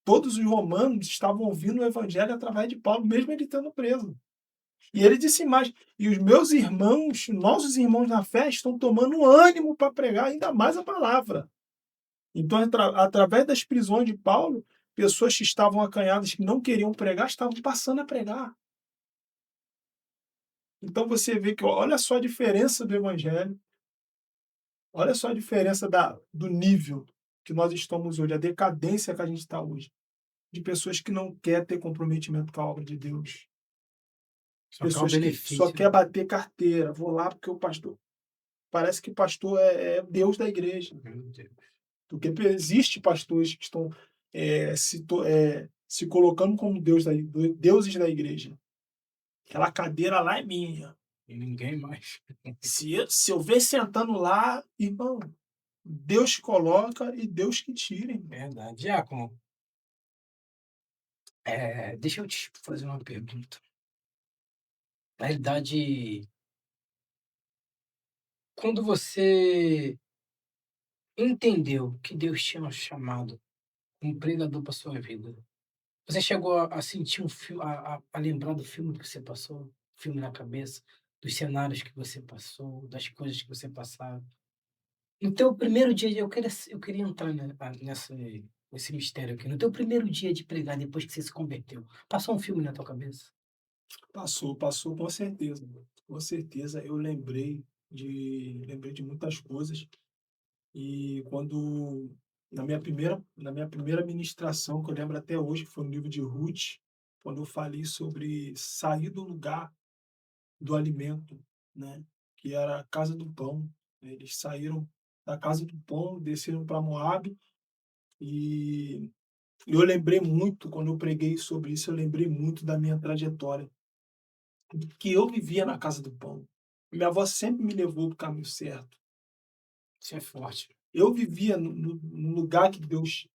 [SPEAKER 2] todos os romanos estavam ouvindo o evangelho através de Paulo, mesmo ele estando preso. E ele disse mais, e os meus irmãos, nossos irmãos na fé, estão tomando ânimo para pregar ainda mais a palavra. Então, através das prisões de Paulo, pessoas que estavam acanhadas, que não queriam pregar, estavam passando a pregar. Então você vê que olha só a diferença do evangelho, olha só a diferença do nível que nós estamos hoje, a decadência que a gente está hoje, de pessoas que não querem ter comprometimento com a obra de Deus.
[SPEAKER 1] Só que é o
[SPEAKER 2] Pessoas que só
[SPEAKER 1] benefício,
[SPEAKER 2] quer
[SPEAKER 1] né?
[SPEAKER 2] bater carteira. Vou lá porque o pastor. Parece que pastor é Deus da igreja.
[SPEAKER 1] Meu Deus.
[SPEAKER 2] Porque existe pastores que estão se colocando como deuses da igreja. Aquela cadeira lá é minha.
[SPEAKER 1] E ninguém mais.
[SPEAKER 2] Se eu ver sentando lá, irmão, Deus coloca e Deus que tira, irmão.
[SPEAKER 1] Verdade. Diácono, deixa eu te fazer uma pergunta. Na realidade, quando você entendeu que Deus tinha um chamado como pregador para sua vida, você chegou a sentir um filme, a lembrar do filme que você passou? Filme na cabeça, dos cenários que você passou, das coisas que você passava? No teu primeiro dia, eu queria entrar nesse mistério aqui. No teu primeiro dia de pregar, depois que você se converteu, passou um filme na tua cabeça?
[SPEAKER 2] Passou, passou com certeza, mano. Com certeza eu lembrei de muitas coisas e quando na minha primeira ministração, que eu lembro até hoje, que foi no livro de Ruth, quando eu falei sobre sair do lugar do alimento, né, que era a casa do pão, né, eles saíram da casa do pão, desceram para Moabe e eu lembrei muito, quando eu preguei sobre isso, eu lembrei muito da minha trajetória, que eu vivia na casa do pão. Minha avó sempre me levou para o caminho certo.
[SPEAKER 1] Isso é forte.
[SPEAKER 2] Eu vivia no lugar que Deus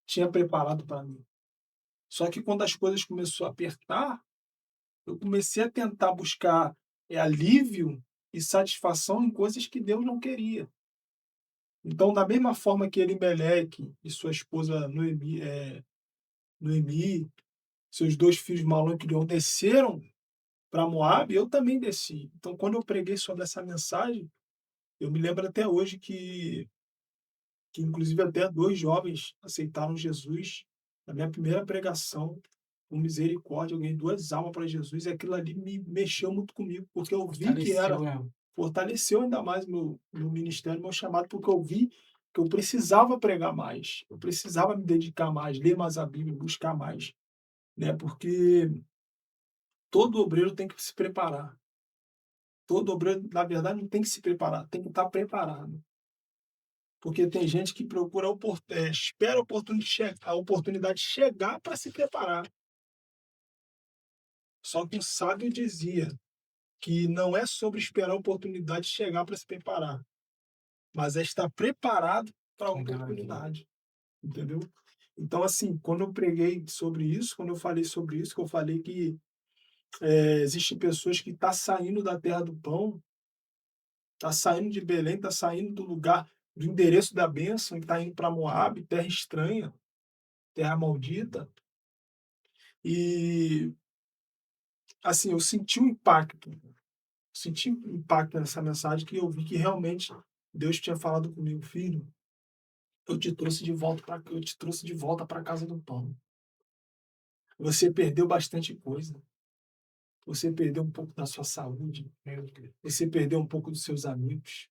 [SPEAKER 2] tinha preparado para mim. Só que quando as coisas começou a apertar, eu comecei a tentar buscar, alívio e satisfação em coisas que Deus não queria. Então, da mesma forma que Elimeleque e sua esposa Noemi, seus 2 filhos Malom e Quilion desceram para Moabe, eu também desci. Então, quando eu preguei sobre essa mensagem, eu me lembro até hoje que inclusive até 2 jovens aceitaram Jesus na minha primeira pregação, com misericórdia, eu ganhei 2 almas para Jesus e aquilo ali me mexeu muito comigo, porque eu vi que
[SPEAKER 1] Fortaleceu,
[SPEAKER 2] era
[SPEAKER 1] né?
[SPEAKER 2] fortaleceu ainda mais meu ministério, meu chamado, porque eu vi que eu precisava pregar mais, eu precisava me dedicar mais, ler mais a Bíblia, buscar mais, né, porque todo obreiro tem que se preparar. Todo obreiro, na verdade, não tem que se preparar, tem que estar preparado. Porque tem gente que procura espera a oportunidade chegar para se preparar. Só que o sábio dizia que não é sobre esperar a oportunidade chegar para se preparar, mas é estar preparado para a
[SPEAKER 1] Com Davi.
[SPEAKER 2] oportunidade, entendeu? Então, assim, quando eu preguei sobre isso, quando eu falei sobre isso, que eu falei que existem pessoas que estão saindo da terra do pão, tá saindo de Belém, tá saindo do lugar, do endereço da bênção, e tá indo para Moabe, terra estranha, terra maldita. E, assim, eu senti um impacto nessa mensagem que eu vi que realmente Deus tinha falado comigo, filho, eu te trouxe de volta para a casa do pão. Você perdeu bastante coisa. Você perdeu um pouco da sua saúde,
[SPEAKER 1] Meu Deus.
[SPEAKER 2] você perdeu um pouco dos seus amigos,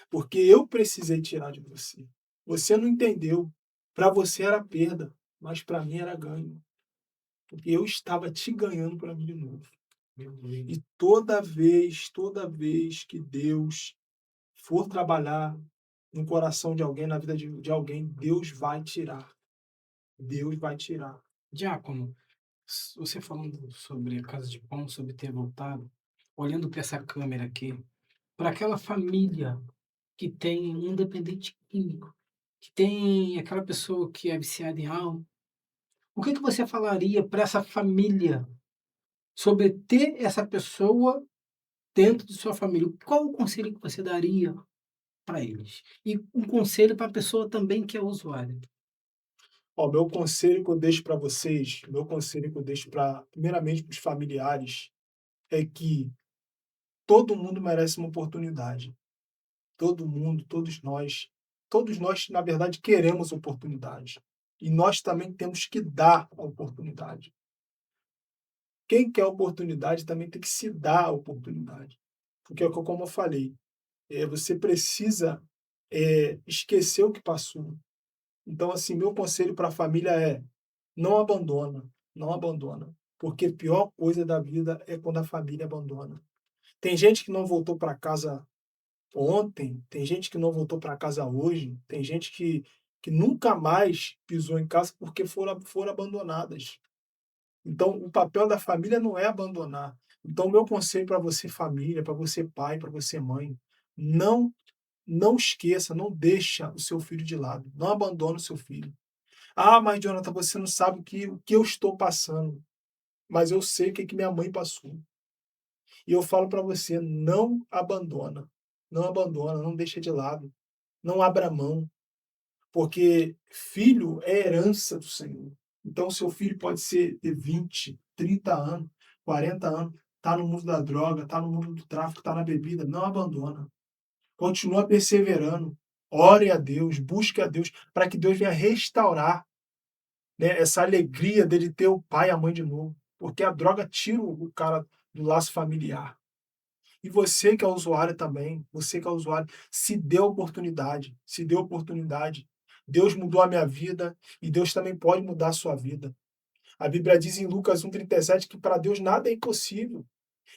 [SPEAKER 2] porque eu precisei tirar de você. Você não entendeu. Para você era perda, mas para mim era ganho, porque eu estava te ganhando para mim de novo.
[SPEAKER 1] Meu Deus.
[SPEAKER 2] E toda vez que Deus for trabalhar no coração de alguém, na vida de alguém, Deus vai tirar. Deus vai tirar.
[SPEAKER 1] Diácono, você falando sobre a casa de pão, sobre ter voltado, olhando para essa câmera aqui, para aquela família que tem um dependente químico, que tem aquela pessoa que é viciada em álcool, o que que você falaria para essa família sobre ter essa pessoa dentro de sua família? Qual o conselho que você daria para eles? E um conselho para a pessoa também que é usuária.
[SPEAKER 2] Ó, meu conselho que eu deixo para vocês, meu conselho que eu deixo para, primeiramente, para os familiares, é que todo mundo merece uma oportunidade. Todo mundo, todos nós, na verdade, queremos oportunidade. E nós também temos que dar a oportunidade. Quem quer oportunidade também tem que se dar a oportunidade. Porque, como eu falei, você precisa esquecer o que passou. Então, assim, meu conselho para a família é: não abandona, não abandona. Porque a pior coisa da vida é quando a família abandona. Tem gente que não voltou para casa ontem, tem gente que não voltou para casa hoje, tem gente que nunca mais pisou em casa porque foram abandonadas. Então, o papel da família não é abandonar. Então, o meu conselho para você, família, para você, pai, para você, mãe, não não esqueça, não deixa o seu filho de lado. Não abandone o seu filho. Ah, mas Jonathan, você não sabe o que eu estou passando. mas eu sei o que minha mãe passou. E eu falo para você, não abandona, não abandona, não deixa de lado, não abra mão, porque filho é herança do Senhor. Então seu filho pode ter 20, 30 anos, 40 anos, tá no mundo da droga, tá no mundo do tráfico, tá na bebida, não abandona. Continua perseverando, ore a Deus, busque a Deus, para que Deus venha restaurar, né, essa alegria dele ter o pai e a mãe de novo, porque a droga tira o cara do laço familiar. E você que é usuário também, você que é usuário, se dê oportunidade, se dê oportunidade. Deus mudou a minha vida e Deus também pode mudar a sua vida. A Bíblia diz em Lucas 1,37 que para Deus nada é impossível.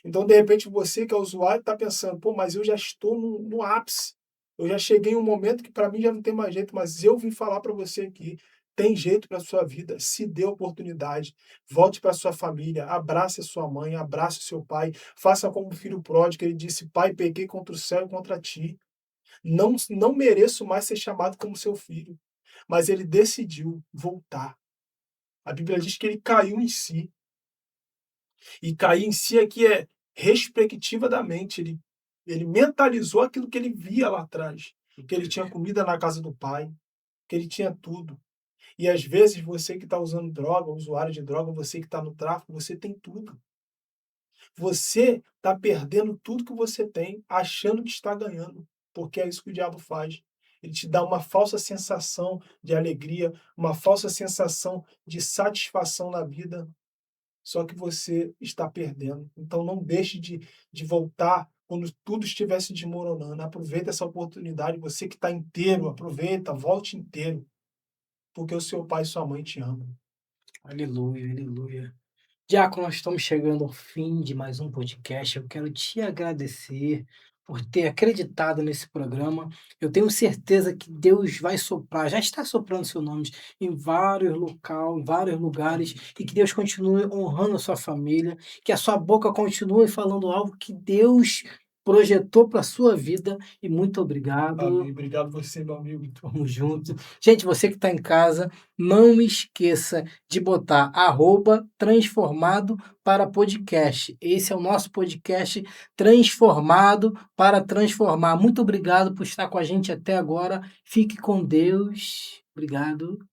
[SPEAKER 2] Então, de repente, você que é usuário está pensando, pô, mas eu já estou no ápice. Eu já cheguei em um momento que para mim já não tem mais jeito, mas eu vim falar para você aqui, tem jeito para sua vida, se dê oportunidade, volte para sua família, abrace a sua mãe, abrace o seu pai, faça como o filho pródigo, ele disse, pai, pequei contra o céu e contra ti, não mereço mais ser chamado como seu filho, mas ele decidiu voltar. A Bíblia diz que ele caiu em si, e cair em si aqui é perspectiva da mente. Ele mentalizou aquilo que ele via lá atrás. Que ele tinha comida na casa do pai, que ele tinha tudo. E às vezes você que está usando droga, usuário de droga, você que está no tráfico, você tem tudo. Você está perdendo tudo que você tem, achando que está ganhando. Porque é isso que o diabo faz. Ele te dá uma falsa sensação de alegria, uma falsa sensação de satisfação na vida, só que você está perdendo. Então não deixe de voltar quando tudo estiver se desmoronando. Aproveita essa oportunidade, você que está inteiro, aproveita, volte inteiro, porque o seu pai e sua mãe te amam.
[SPEAKER 1] Aleluia, aleluia. Diácono, nós estamos chegando ao fim de mais um podcast. Eu quero te agradecer por ter acreditado nesse programa. Eu tenho certeza que Deus vai soprar, já está soprando seu nome em em vários lugares, e que Deus continue honrando a sua família, que a sua boca continue falando algo que Deus projetou para a sua vida. E muito obrigado.
[SPEAKER 2] Amém. Obrigado você, meu amigo.
[SPEAKER 1] Tamo junto. Gente, você que está em casa, não esqueça de botar @transformado para podcast. Esse é o nosso podcast Transformado para Transformar. Muito obrigado por estar com a gente até agora. Fique com Deus. Obrigado.